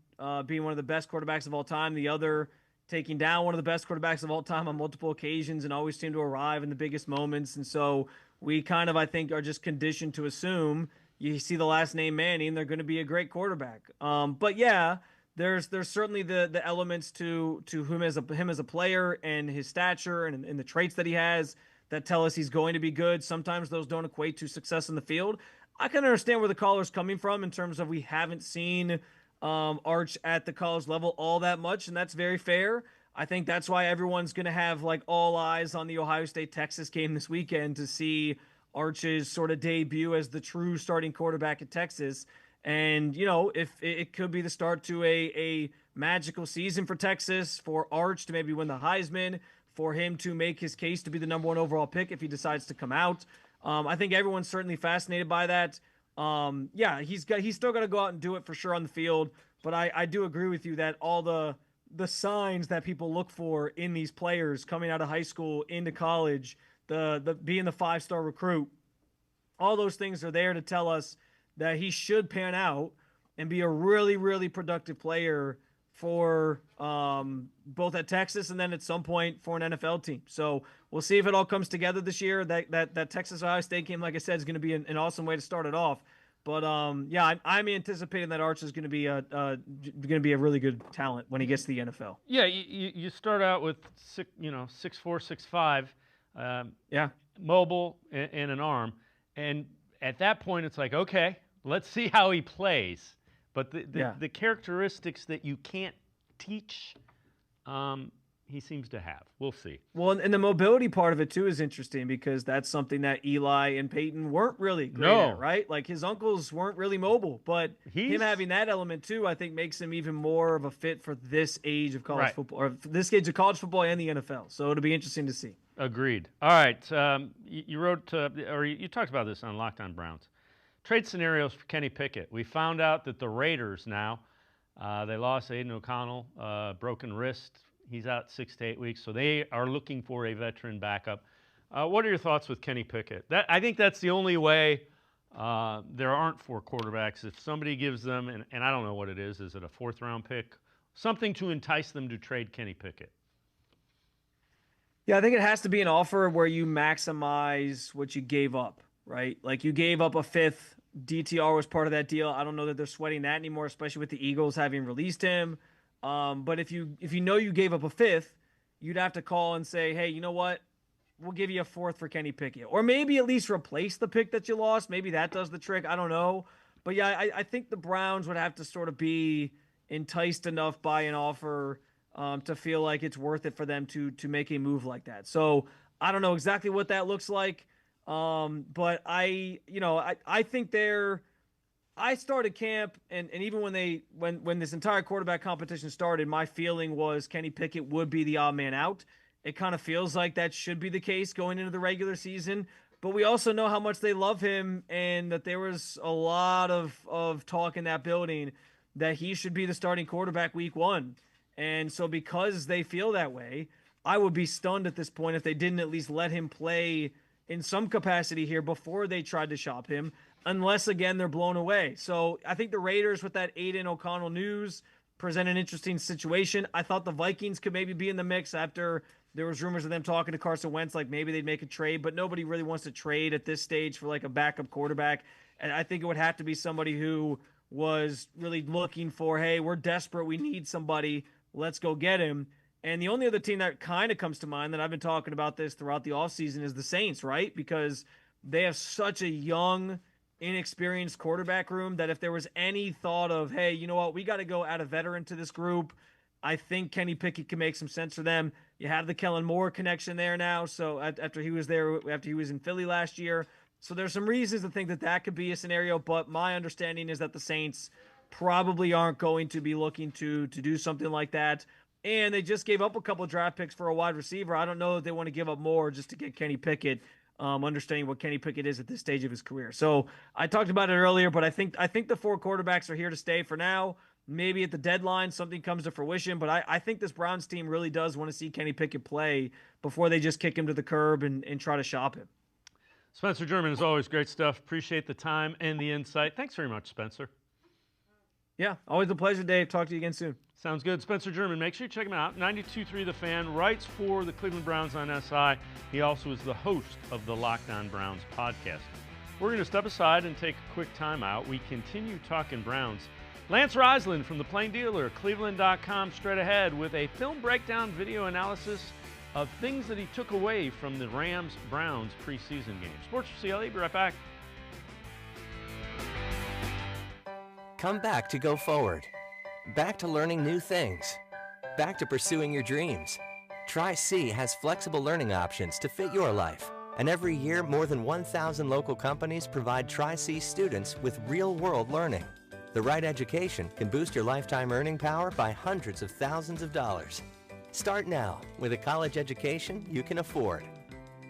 being one of the best quarterbacks of all time, the other taking down one of the best quarterbacks of all time on multiple occasions, and always seem to arrive in the biggest moments. And so we kind of, I think, are just conditioned to assume you see the last name Manning, they're going to be a great quarterback. But yeah, there's certainly the elements to him as a player and his stature and the traits that he has that tell us he's going to be good. Sometimes those don't equate to success in the field. I can understand where the caller's coming from in terms of we haven't seen Arch at the college level all that much, and that's very fair. I think that's why everyone's going to have like all eyes on the Ohio State-Texas game this weekend to see Arch's sort of debut as the true starting quarterback at Texas. And, if it could be the start to a magical season for Texas, for Arch to maybe win the Heisman, for him to make his case to be the number 1 overall pick if he decides to come out. I think everyone's certainly fascinated by that. Yeah, he's still got to go out and do it for sure on the field. But I do agree with you that all the signs that people look for in these players coming out of high school into college, the being the 5-star recruit. All those things are there to tell us that he should pan out and be a really, really productive player for both at Texas and then at some point for an NFL team. So we'll see if it all comes together this year. That Texas-Ohio State game, like I said, is going to be an awesome way to start it off. But yeah, I'm anticipating that Arch is going to be a really good talent when he gets to the NFL. Yeah, you start out with 6'4", 6'5", yeah, mobile and an arm, and at that point it's like, okay, let's see how he plays. But the characteristics that you can't teach, he seems to have. We'll see. Well, and the mobility part of it too is interesting because that's something that Eli and Peyton weren't really great at, right? Like his uncles weren't really mobile, but him having that element too, I think makes him even more of a fit for this age of college football, or this age of college football and the NFL. So it'll be interesting to see. Agreed. All right, you wrote or you talked about this on Locked On Browns. Trade scenarios for Kenny Pickett. We found out that the Raiders now, they lost Aiden O'Connell, broken wrist. He's out 6 to 8 weeks, so they are looking for a veteran backup. What are your thoughts with Kenny Pickett? I think that's the only way there aren't 4 quarterbacks. If somebody gives them, and I don't know what it is it a 4th-round pick? Something to entice them to trade Kenny Pickett. Yeah, I think it has to be an offer where you maximize what you gave up, right? Like you gave up a 5th. DTR was part of that deal. I don't know that they're sweating that anymore, especially with the Eagles having released him. But if you know you gave up a 5th, you'd have to call and say, hey, you know what? We'll give you a 4th for Kenny Pickett. Or maybe at least replace the pick that you lost. Maybe that does the trick. I don't know. But yeah, I think the Browns would have to sort of be enticed enough by an offer to feel like it's worth it for them to make a move like that. So I don't know exactly what that looks like. But I think I started camp and even when this entire quarterback competition started, my feeling was Kenny Pickett would be the odd man out. It kind of feels like that should be the case going into the regular season, but we also know how much they love him and that there was a lot of talk in that building that he should be the starting quarterback week 1. And so because they feel that way, I would be stunned at this point if they didn't at least let him play in some capacity here before they tried to shop him, unless, again, they're blown away. So I think the Raiders, with that Aiden O'Connell news, present an interesting situation. I thought the Vikings could maybe be in the mix after there was rumors of them talking to Carson Wentz, like maybe they'd make a trade, but nobody really wants to trade at this stage for like a backup quarterback. And I think it would have to be somebody who was really looking for, hey, we're desperate, we need somebody, let's go get him. And the only other team that kind of comes to mind that I've been talking about this throughout the offseason is the Saints, right? Because they have such a young, inexperienced quarterback room that if there was any thought of, hey, you know what, we got to go add a veteran to this group, I think Kenny Pickett can make some sense for them. You have the Kellen Moore connection there now. So after he was in Philly last year. So there's some reasons to think that could be a scenario. But my understanding is that the Saints probably aren't going to be looking to do something like that. And they just gave up a couple of draft picks for a wide receiver. I don't know if they want to give up more just to get Kenny Pickett, understanding what Kenny Pickett is at this stage of his career. So I talked about it earlier, but I think the 4 quarterbacks are here to stay for now. Maybe at the deadline something comes to fruition, but I think this Browns team really does want to see Kenny Pickett play before they just kick him to the curb and try to shop him. Spencer German, as always, great stuff. Appreciate the time and the insight. Thanks very much, Spencer. Yeah, always a pleasure, Dave. Talk to you again soon. Sounds good. Spencer German, make sure you check him out. 92.3 The Fan, writes for the Cleveland Browns on SI. He also is the host of the Locked On Browns podcast. We're going to step aside and take a quick time out. We continue talking Browns. Lance Reisland from The Plain Dealer, cleveland.com, straight ahead with a film breakdown video analysis of things that he took away from the Rams-Browns preseason game. Sports4CLE, be right back. Come back to go forward. Back to learning new things. Back to pursuing your dreams. Tri-C has flexible learning options to fit your life. And every year, more than 1,000 local companies provide Tri-C students with real-world learning. The right education can boost your lifetime earning power by hundreds of thousands of dollars. Start now with a college education you can afford.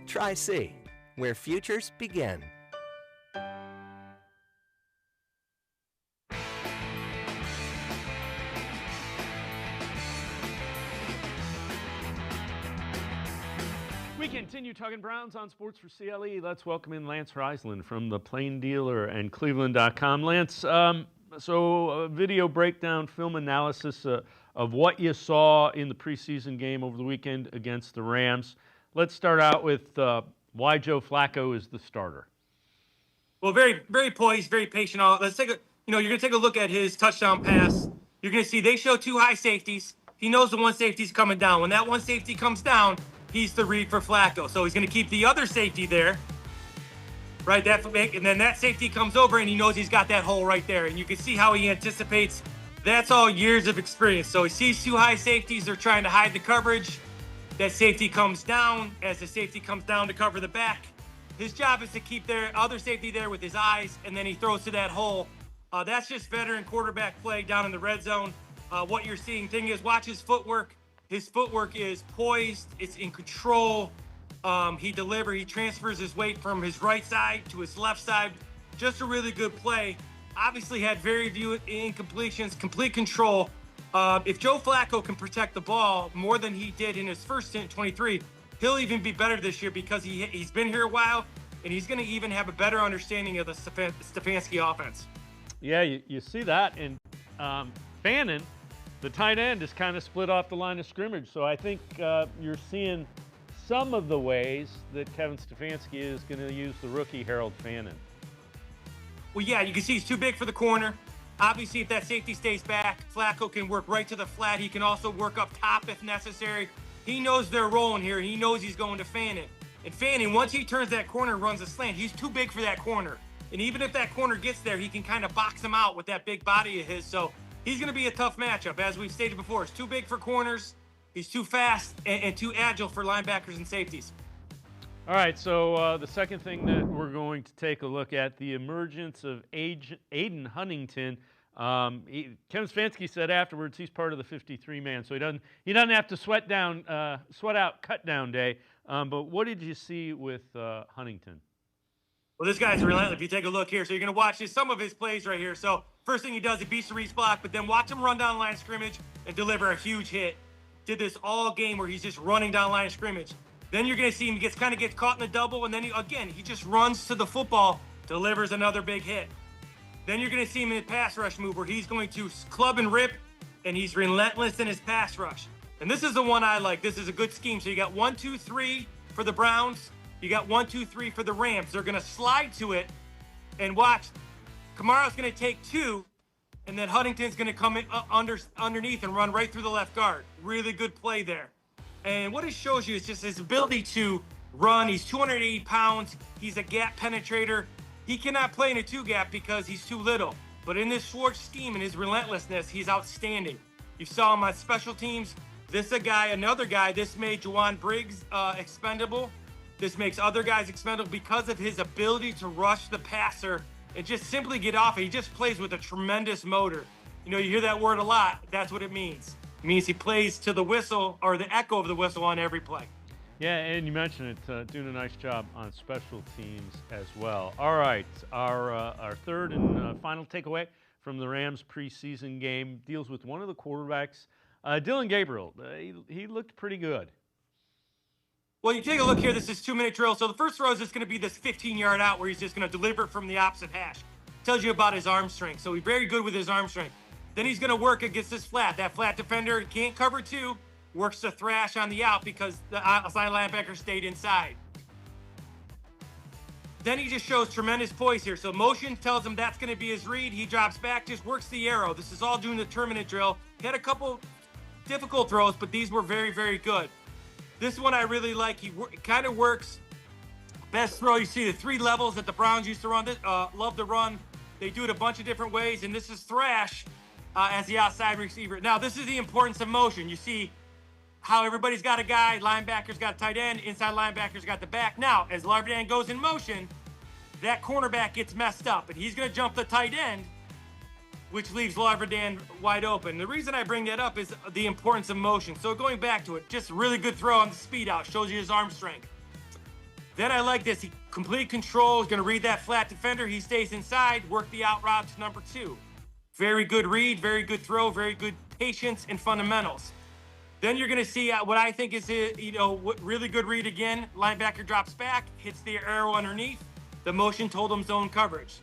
Tri-C, where futures begin. We continue talking Browns on Sports4CLE. Let's welcome in Lance Reisland from the Plain Dealer and cleveland.com. Lance, so a video breakdown, film analysis of what you saw in the preseason game over the weekend against the Rams. Let's start out with why Joe Flacco is the starter. Well, very, very poised, very patient. Let's take a, you're going to take a look at his touchdown pass. You're going to see they show two high safeties. He knows the one safety's coming down. When that one safety comes down, he's the read for Flacco. So he's going to keep the other safety there, right? And then that safety comes over, and he knows he's got that hole right there. And you can see how he anticipates. That's all years of experience. So he sees two high safeties. They're trying to hide the coverage. That safety comes down. As the safety comes down to cover the back, his job is to keep their other safety there with his eyes, and then he throws to that hole. That's just veteran quarterback play down in the red zone. What you're seeing, thing is, watch his footwork. His footwork is poised. It's in control. He transfers his weight from his right side to his left side. Just a really good play. Obviously had very few incompletions, complete control. If Joe Flacco can protect the ball more than he did in his first stint, 23, he'll even be better this year because he's been here a while, and he's going to even have a better understanding of the Stefanski offense. Yeah, you see that. And Fannin, the tight end, is kind of split off the line of scrimmage. So I think you're seeing some of the ways that Kevin Stefanski is going to use the rookie Harold Fannin. Well, yeah, you can see he's too big for the corner. Obviously, if that safety stays back, Flacco can work right to the flat. He can also work up top if necessary. He knows they're rolling here. He knows he's going to Fannin. And Fannin, once he turns that corner and runs a slant, he's too big for that corner. And even if that corner gets there, he can kind of box him out with that big body of his. So he's going to be a tough matchup. As we've stated before, he's too big for corners. He's too fast and too agile for linebackers and safeties. All right, so the second thing that we're going to take a look at, the emergence of Aiden Huntington. Kevin Stefanski said afterwards he's part of the 53-man, so he doesn't have to sweat out cut down day. But what did you see with Huntington? Well, this guy's relentless. If you take a look here, so you're going to watch some of his plays right here. So first thing he does, he beats the reach block, but then watch him run down line of scrimmage and deliver a huge hit. Did this all game where he's just running down line of scrimmage. Then you're going to see him gets caught in the double, and then he just runs to the football, delivers another big hit. Then you're going to see him in the pass rush move where he's going to club and rip, and he's relentless in his pass rush. And this is the one I like. This is a good scheme. So you got 1, 2, 3 for the Browns. You got 1, 2, 3 for the Rams. They're going to slide to it, and watch. Kamara's going to take 2, and then Huntington's going to come in underneath and run right through the left guard. Really good play there. And what it shows you is just his ability to run. He's 280 pounds. He's a gap penetrator. He cannot play in a 2-gap because he's too little. But in this Schwartz scheme and his relentlessness, he's outstanding. You saw him on special teams. Another guy, this made Juwan Briggs expendable. This makes other guys expendable because of his ability to rush the passer and just simply get off it. He just plays with a tremendous motor. You hear that word a lot. That's what it means. It means he plays to the whistle or the echo of the whistle on every play. Yeah, and you mentioned it, doing a nice job on special teams as well. All right, our third and final takeaway from the Rams preseason game deals with one of the quarterbacks, Dillon Gabriel. He looked pretty good. Well, you take a look here. This is 2-minute drill. So the first throw is just going to be this 15-yard out where he's just going to deliver it from the opposite hash. Tells you about his arm strength. So he's very good with his arm strength. Then he's going to work against this flat. That flat defender can't cover 2. Works to thrash on the out because the outside linebacker stayed inside. Then he just shows tremendous poise here. So motion tells him that's going to be his read. He drops back, just works the arrow. This is all doing the 2-minute drill. He had a couple difficult throws, but these were very, very good. This one I really like. He kind of works. Best throw, you see the 3 levels that the Browns used to run. Love to run. They do it a bunch of different ways, and this is thrash as the outside receiver. Now, this is the importance of motion. You see how everybody's got a guy, linebackers got a tight end, inside linebackers got the back. Now, as Larvadan goes in motion, that cornerback gets messed up, and he's going to jump the tight end, which leaves Larvadan wide open. The reason I bring that up is the importance of motion. So going back to it, just a really good throw on the speed out, shows you his arm strength. Then I like this. He complete control, is going to read that flat defender. He stays inside, work the out route to number 2. Very good read, very good throw, very good patience and fundamentals. Then you're going to see what I think is a really good read again. Linebacker drops back, hits the arrow underneath. The motion told him zone coverage.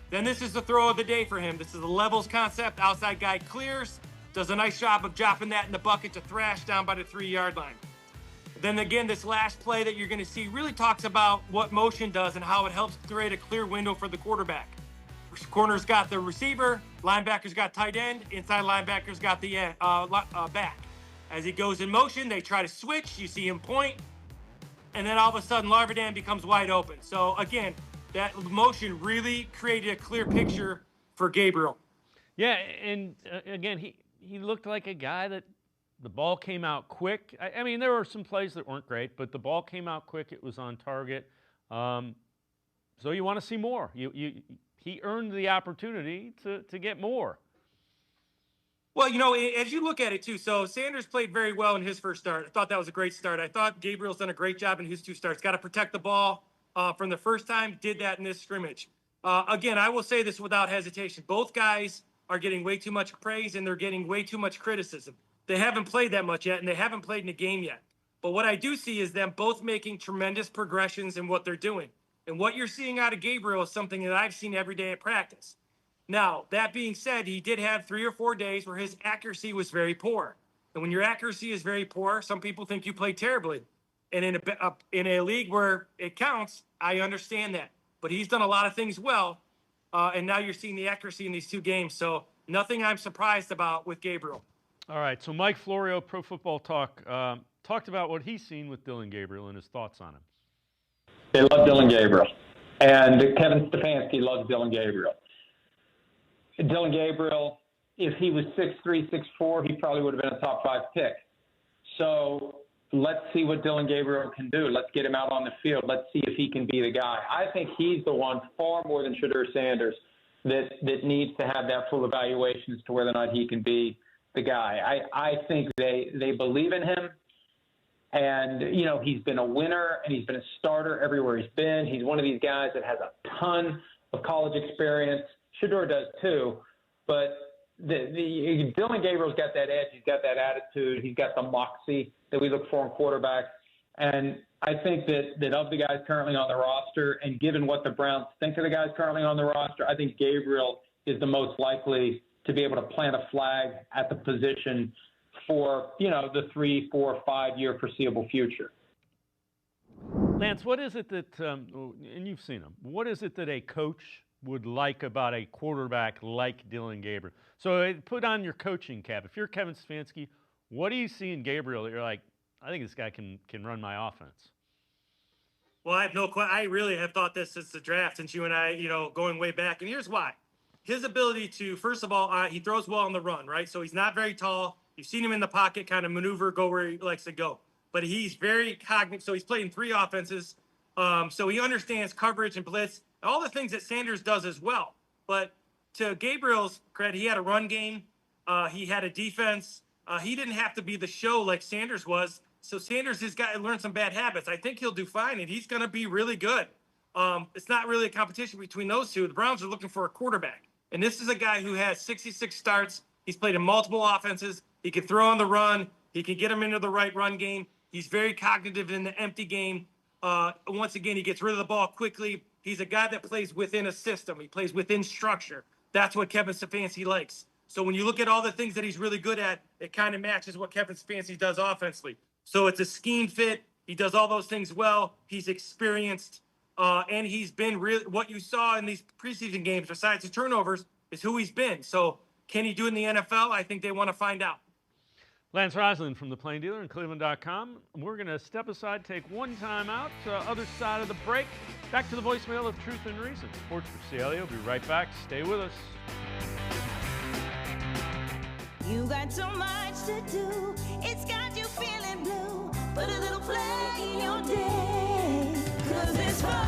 Then this is the throw of the day for him. This is the levels concept. Outside guy clears, does a nice job of dropping that in the bucket to thrash down by the 3-yard line. Then again, this last play that you're going to see really talks about what motion does and how it helps create a clear window for the quarterback. Corner's got the receiver, linebacker's got tight end, inside linebacker's got the back. As he goes in motion, they try to switch. You see him point, and then all of a sudden, Larvidan becomes wide open. So again, that motion really created a clear picture for Gabriel. Yeah, and again, he looked like a guy that the ball came out quick. I mean, there were some plays that weren't great, but the ball came out quick. It was on target. So you want to see more. He earned the opportunity to get more. Well, as you look at it, too, so Sanders played very well in his first start. I thought that was a great start. I thought Gabriel's done a great job in his 2 starts. Got to protect the ball from the first time, did that in this scrimmage. Again, I will say this without hesitation. Both guys are getting way too much praise, and they're getting way too much criticism. They haven't played that much yet, and they haven't played in a game yet. But what I do see is them both making tremendous progressions in what they're doing. And what you're seeing out of Gabriel is something that I've seen every day at practice. Now, that being said, he did have 3 or 4 days where his accuracy was very poor. And when your accuracy is very poor, some people think you play terribly. And in a league where it counts, I understand that. But he's done a lot of things well, and now you're seeing the accuracy in these 2 games. So nothing I'm surprised about with Gabriel. All right, so Mike Florio, Pro Football Talk, talked about what he's seen with Dillon Gabriel and his thoughts on him. They love Dillon Gabriel. And Kevin Stefanski loves Dillon Gabriel. Dillon Gabriel, if he was 6'3", 6'4", he probably would have been a top 5 pick. So let's see what Dillon Gabriel can do. Let's get him out on the field. Let's see if he can be the guy. I think he's the one, far more than Shadeur Sanders, that needs to have that full evaluation as to whether or not he can be the guy. I think they believe in him. And, he's been a winner, and he's been a starter everywhere he's been. He's one of these guys that has a ton of college experience. Shedeur does too. But Dillon Gabriel's got that edge. He's got that attitude. He's got the moxie that we look for in quarterbacks. And I think that of the guys currently on the roster, and given what the Browns think of the guys currently on the roster, I think Gabriel is the most likely to be able to plant a flag at the position for, the 3, 4, 5 year foreseeable future. Lance, what is it that, and you've seen him, what is it that a coach would like about a quarterback like Dillon Gabriel? So put on your coaching cap. If you're Kevin Stefanski, what do you see in Gabriel that you're like, I think this guy can run my offense? Well, I really have thought this since the draft, since you and I, going way back. And here's why. His ability to, first of all, he throws well on the run, right? So he's not very tall. You've seen him in the pocket kind of maneuver, go where he likes to go. But he's very cognizant. So he's played in 3 offenses. So he understands coverage and blitz, all the things that Sanders does as well. But to Gabriel's credit, he had a run game. He had a defense. He didn't have to be the show like Sanders was. So Sanders has got to learn some bad habits. I think he'll do fine, and he's going to be really good. It's not really a competition between those two. The Browns are looking for a quarterback. And this is a guy who has 66 starts. He's played in multiple offenses. He can throw on the run. He can get him into the right run game. He's very cognitive in the empty game. Once again, he gets rid of the ball quickly. He's a guy that plays within a system. He plays within structure. That's what Kevin Stefanski likes. So when you look at all the things that he's really good at, it kind of matches what Kevin Stefanski does offensively. So it's a scheme fit. He does all those things well. He's experienced. And he's been really what you saw in these preseason games, besides the turnovers, is who he's been. So can he do it in the NFL? I think they want to find out. Lance Reisland from the Plain Dealer and cleveland.com. We're going to step aside, take one time out. Other side of the break. Back to the voicemail of Truth and Reason. Sports4CLE. We'll be right back. Stay with us. You got so much to do. It's got you feeling blue. Put a little play in your day. 'Cause it's fun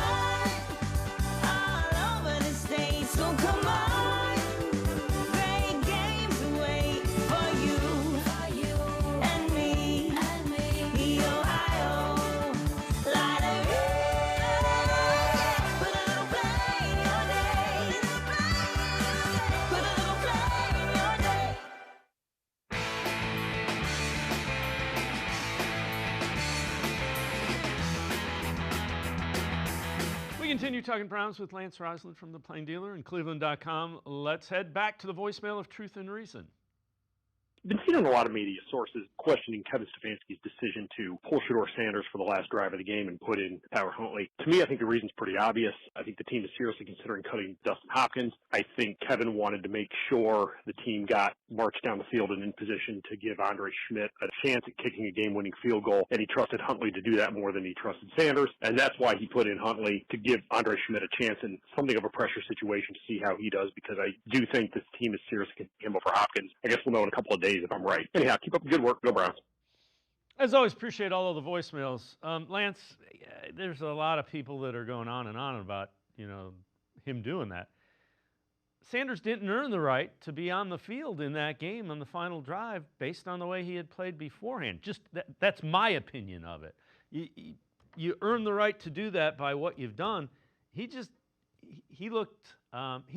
all over the state. So come on. Great games wait for you and me. The Ohio Lottery. Put a little play in your day. Put a little play in your day. continue talking Browns with Lance Reisland from the Plain Dealer and cleveland.com. Let's head back to the voicemail of Truth and Reason. Been seeing a lot of media sources questioning Kevin Stefanski's decision to pull Shadeur Sanders for the last drive of the game and put in Tyler Huntley. To me, I think the reason's pretty obvious. I think the team is seriously considering cutting Dustin Hopkins. I think Kevin wanted to make sure the team got marched down the field and in position to give Andre Schmidt a chance at kicking a game-winning field goal, and he trusted Huntley to do that more than he trusted Sanders, and that's why he put in Huntley to give Andre Schmidt a chance in something of a pressure situation to see how he does, because I do think this team is seriously considering him over Hopkins. I guess we'll know in a couple of days if I'm right. Anyhow, keep up the good work. Go Browns. As always, appreciate all of the voicemails. Lance, there's a lot of people that are going on and on about, him doing that. Sanders didn't earn the right to be on the field in that game on the final drive based on the way he had played beforehand. Just that's my opinion of it. You earn the right to do that by what you've done. He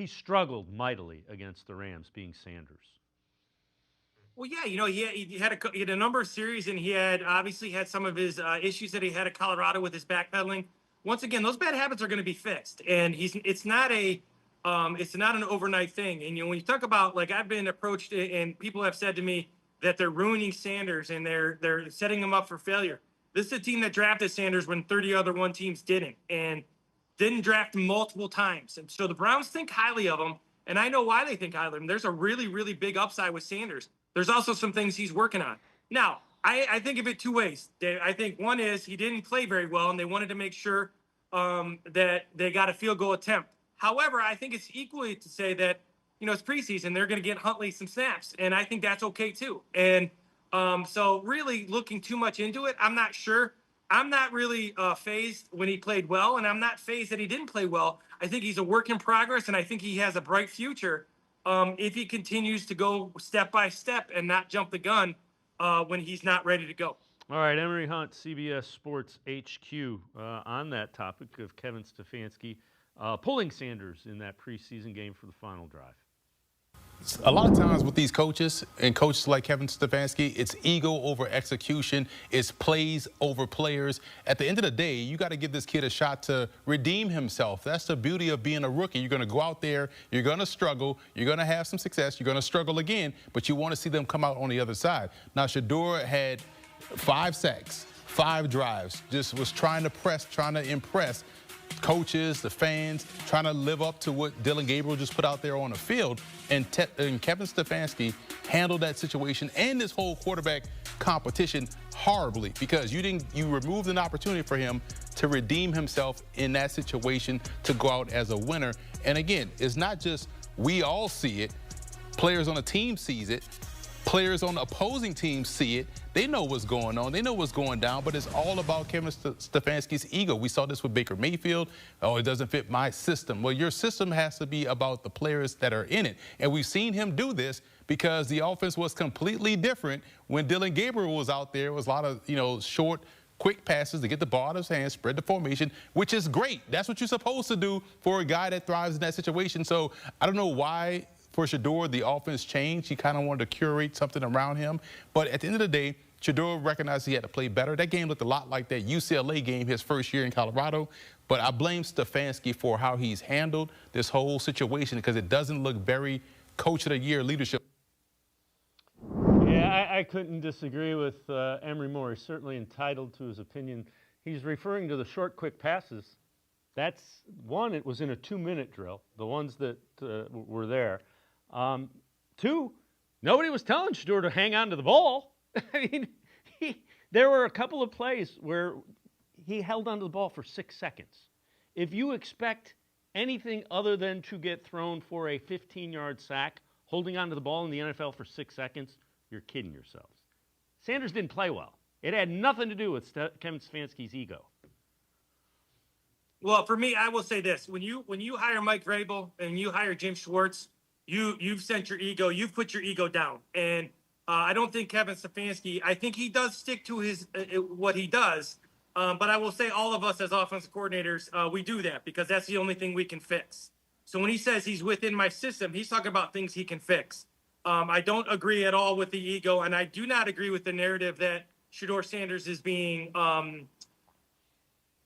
struggled mightily against the Rams, being Sanders. Well, yeah, he had a number of series, and he obviously had some of his issues that he had at Colorado with his backpedaling. Once again, those bad habits are going to be fixed, and it's not an overnight thing. And when you talk about, like, I've been approached, and people have said to me that they're ruining Sanders and they're setting him up for failure. This is a team that drafted Sanders when 30 other one teams didn't, and didn't draft him multiple times. And so the Browns think highly of him, and I know why they think highly of him. There's a really, really big upside with Sanders. There's also some things he's working on. Now, I think of it two ways, Dave. I think one is he didn't play very well, and they wanted to make sure that they got a field goal attempt. However, I think it's equally to say that, it's preseason. They're going to get Huntley some snaps, and I think that's okay too. And so really looking too much into it, I'm not sure. I'm not really fazed when he played well, and I'm not fazed that he didn't play well. I think he's a work in progress, and I think he has a bright future if he continues to go step by step and not jump the gun when he's not ready to go. All right, Emery Hunt, CBS Sports HQ, on that topic of Kevin Stefanski pulling Sanders in that preseason game for the final drive. A lot of times with these coaches and coaches like Kevin Stefanski, it's ego over execution. It's plays over players. At the end of the day, you got to give this kid a shot to redeem himself. That's the beauty of being a rookie. You're going to go out there, you're going to struggle, you're going to have some success, you're going to struggle again, but you want to see them come out on the other side. Now, Shedeur had 5 sacks, 5 drives, just was trying to press, trying to impress coaches, the fans, trying to live up to what Dillon Gabriel just put out there on the field. And Kevin Stefanski handled that situation and this whole quarterback competition horribly, because you removed an opportunity for him to redeem himself in that situation, to go out as a winner. And again, it's not just we all see it. Players on the team sees it. Players on the opposing team see it. They know what's going on. They know what's going down, but it's all about Kevin Stefanski's ego. We saw this with Baker Mayfield. Oh, it doesn't fit my system. Well, your system has to be about the players that are in it. And we've seen him do this because the offense was completely different when Dillon Gabriel was out there. It was a lot of, short, quick passes to get the ball out of his hands, spread the formation, which is great. That's what you're supposed to do for a guy that thrives in that situation. So I don't know why for Shedeur, the offense changed. He kind of wanted to curate something around him. But at the end of the day, Shedeur recognized he had to play better. That game looked a lot like that UCLA game his first year in Colorado. But I blame Stefanski for how he's handled this whole situation, because it doesn't look very coach of the year leadership. Yeah, I couldn't disagree with Emery more. He's certainly entitled to his opinion. He's referring to the short, quick passes. That's one, it was in a 2-minute drill, the ones that were there. 2, nobody was telling Shedeur to hang on to the ball. I mean, there were a couple of plays where he held onto the ball for 6 seconds. If you expect anything other than to get thrown for a 15-yard sack, holding onto the ball in the NFL for 6 seconds, you're kidding yourselves. Sanders didn't play well. It had nothing to do with Kevin Stefanski's ego. Well, for me, I will say this. When you hire Mike Vrabel and you hire Jim Schwartz, you've sent your ego, you've put your ego down. And I don't think Kevin Stefanski, I think he does stick to his what he does. But I will say all of us as offensive coordinators, we do that because that's the only thing we can fix. So when he says he's within my system, he's talking about things he can fix. I don't agree at all with the ego, and I do not agree with the narrative that Shadeur Sanders is being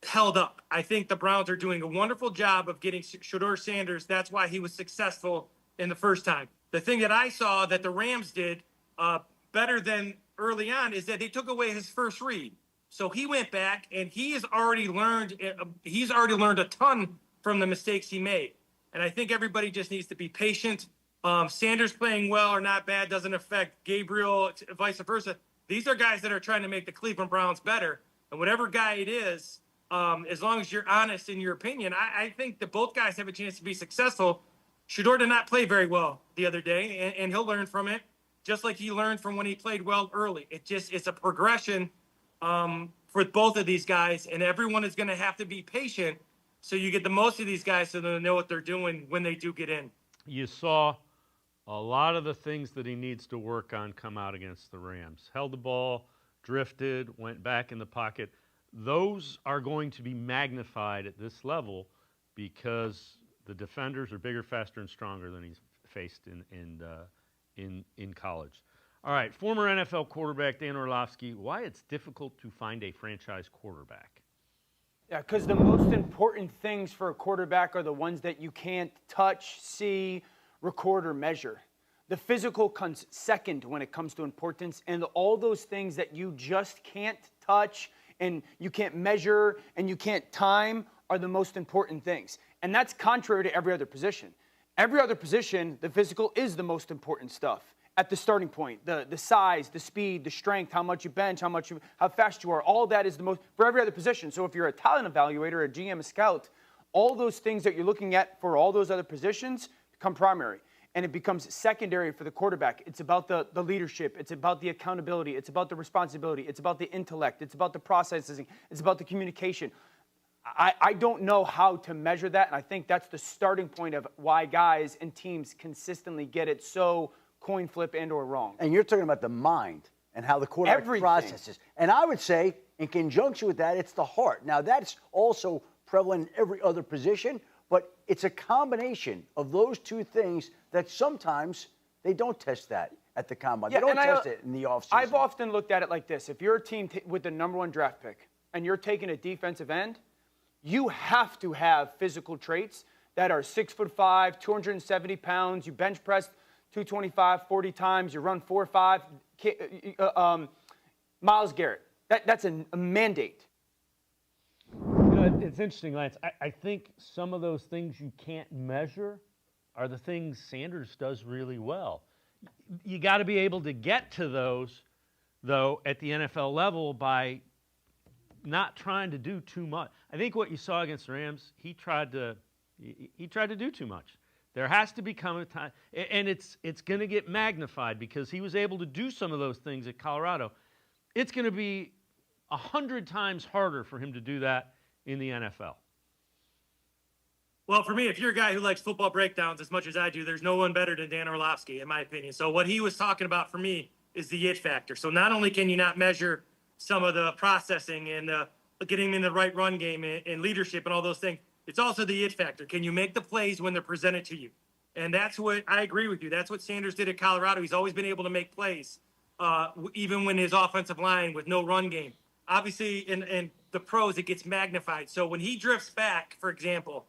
held up. I think the Browns are doing a wonderful job of getting Shadeur Sanders. That's why he was successful in the first time. The thing that I saw that the Rams did better than early on is that they took away his first read. So he went back and he has already learned. He's already learned a ton from the mistakes he made. And I think everybody just needs to be patient. Sanders playing well or not bad doesn't affect Gabriel, vice versa. These are guys that are trying to make the Cleveland Browns better. And whatever guy it is, as long as you're honest in your opinion, I think that both guys have a chance to be successful. Shedeur did not play very well the other day, and he'll learn from it, just like he learned from when he played well early. It's a progression for both of these guys, and everyone is going to have to be patient so you get the most of these guys so they know what they're doing when they do get in. You saw a lot of the things that he needs to work on come out against the Rams. Held the ball, drifted, went back in the pocket. Those are going to be magnified at this level because the defenders are bigger, faster, and stronger than he's faced in college. All right, former NFL quarterback Dan Orlovsky, why it's difficult to find a franchise quarterback. Yeah, because the most important things for a quarterback are the ones that you can't touch, see, record, or measure. The physical comes second when it comes to importance, and all those things that you just can't touch and you can't measure and you can't time are the most important things. And that's contrary to every other position. Every other position, the physical is the most important stuff. At the starting point, the size, the speed, the strength, how much you bench, how fast you are, all that is the most for every other position. So if you're a talent evaluator, a GM, a scout, all those things that you're looking at for all those other positions become primary. And it becomes secondary for the quarterback. It's about the leadership. It's about the accountability. It's about the responsibility. It's about the intellect. It's about the processing. It's about the communication. I don't know how to measure that, and I think that's the starting point of why guys and teams consistently get it so coin flip and or wrong. And you're talking about the mind and how the quarterback processes. And I would say, in conjunction with that, it's the heart. Now, that's also prevalent in every other position, but it's a combination of those two things that sometimes they don't test that at the combine. They don't test it in the offseason. I've often looked at it like this. If you're a team with the #1 draft pick and you're taking a defensive end, you have to have physical traits that are 6'5", 270 pounds. You bench press 225 40 times. You run 4.5. Myles Garrett. That's a mandate. It's interesting, Lance. I think some of those things you can't measure are the things Sanders does really well. You got to be able to get to those, though, at the NFL level by not trying to do too much. I think what you saw against the Rams, he tried to do too much. There has to become a time, and it's going to get magnified because he was able to do some of those things at Colorado. It's going to be 100 times harder for him to do that in the NFL. Well, for me, if you're a guy who likes football breakdowns as much as I do, there's no one better than Dan Orlovsky, in my opinion. So what he was talking about for me is the it factor. So not only can you not measure some of the processing and getting him in the right run game and leadership and all those things, it's also the it factor. Can you make the plays when they're presented to you? And that's what I agree with you. That's what Sanders did at Colorado. He's always been able to make plays, even when his offensive line with no run game. Obviously, in the pros, it gets magnified. So when he drifts back, for example,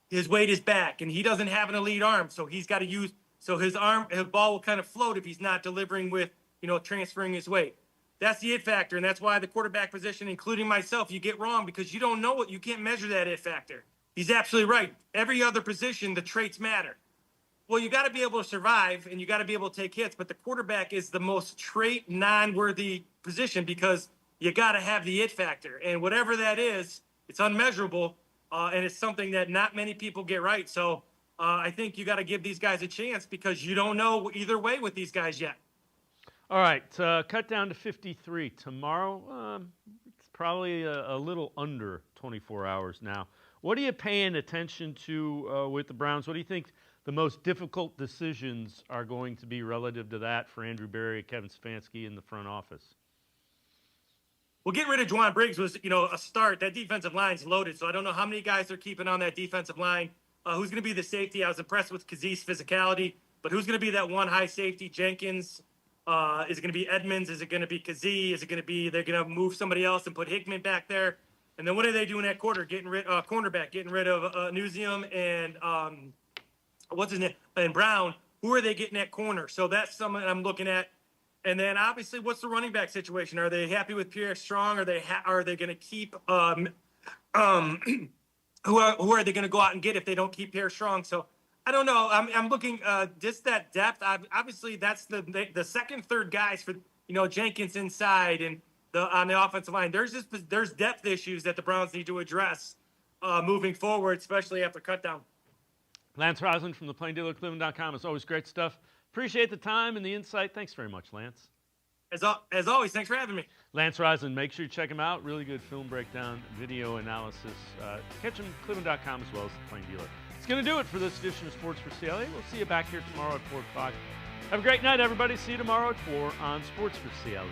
his weight is back, and he doesn't have an elite arm, so he's got to use – so his ball will kind of float if he's not delivering with, transferring his weight. That's the it factor, and that's why the quarterback position, including myself, you get wrong because you don't know what – you can't measure that it factor. He's absolutely right. Every other position, the traits matter. Well, you got to be able to survive, and you got to be able to take hits, but the quarterback is the most trait non-worthy position because – you got to have the it factor. And whatever that is, it's unmeasurable, and it's something that not many people get right. So I think you got to give these guys a chance because you don't know either way with these guys yet. All right, cut down to 53. Tomorrow, it's probably a little under 24 hours now. What are you paying attention to with the Browns? What do you think the most difficult decisions are going to be relative to that for Andrew Berry, Kevin Stefanski in the front office? Well, getting rid of Juwan Briggs was, a start. That defensive line's loaded, so I don't know how many guys they're keeping on that defensive line. Who's going to be the safety? I was impressed with Kazie's physicality, but who's going to be that one high safety? Jenkins? Is it going to be Edmonds? Is it going to be Kazie? Is it going to be they're going to move somebody else and put Hickman back there? And then what are they doing at cornerback, getting rid of Newsium and what's his name, and Brown? Who are they getting at corner? So that's something I'm looking at. And then obviously, what's the running back situation? Are they happy with Pierre Strong? Are they going to keep who are they going to go out and get if they don't keep Pierre Strong? So I don't know. I'm looking just that depth. Obviously, that's the second, third guys for Jenkins inside and on the offensive line. There's depth issues that the Browns need to address moving forward, especially after cutdown. Lance Reisland from the Plain Dealer, cleveland.com. It's always great stuff. Appreciate the time and the insight. Thanks very much, Lance. As always, thanks for having me. Lance Reisland, make sure you check him out. Really good film breakdown, video analysis. Catch him at cleveland.com as well as the Plain Dealer. It's going to do it for this edition of Sports for CLE. We'll see you back here tomorrow at 4 o'clock. Have a great night, everybody. See you tomorrow at 4 on Sports for CLE.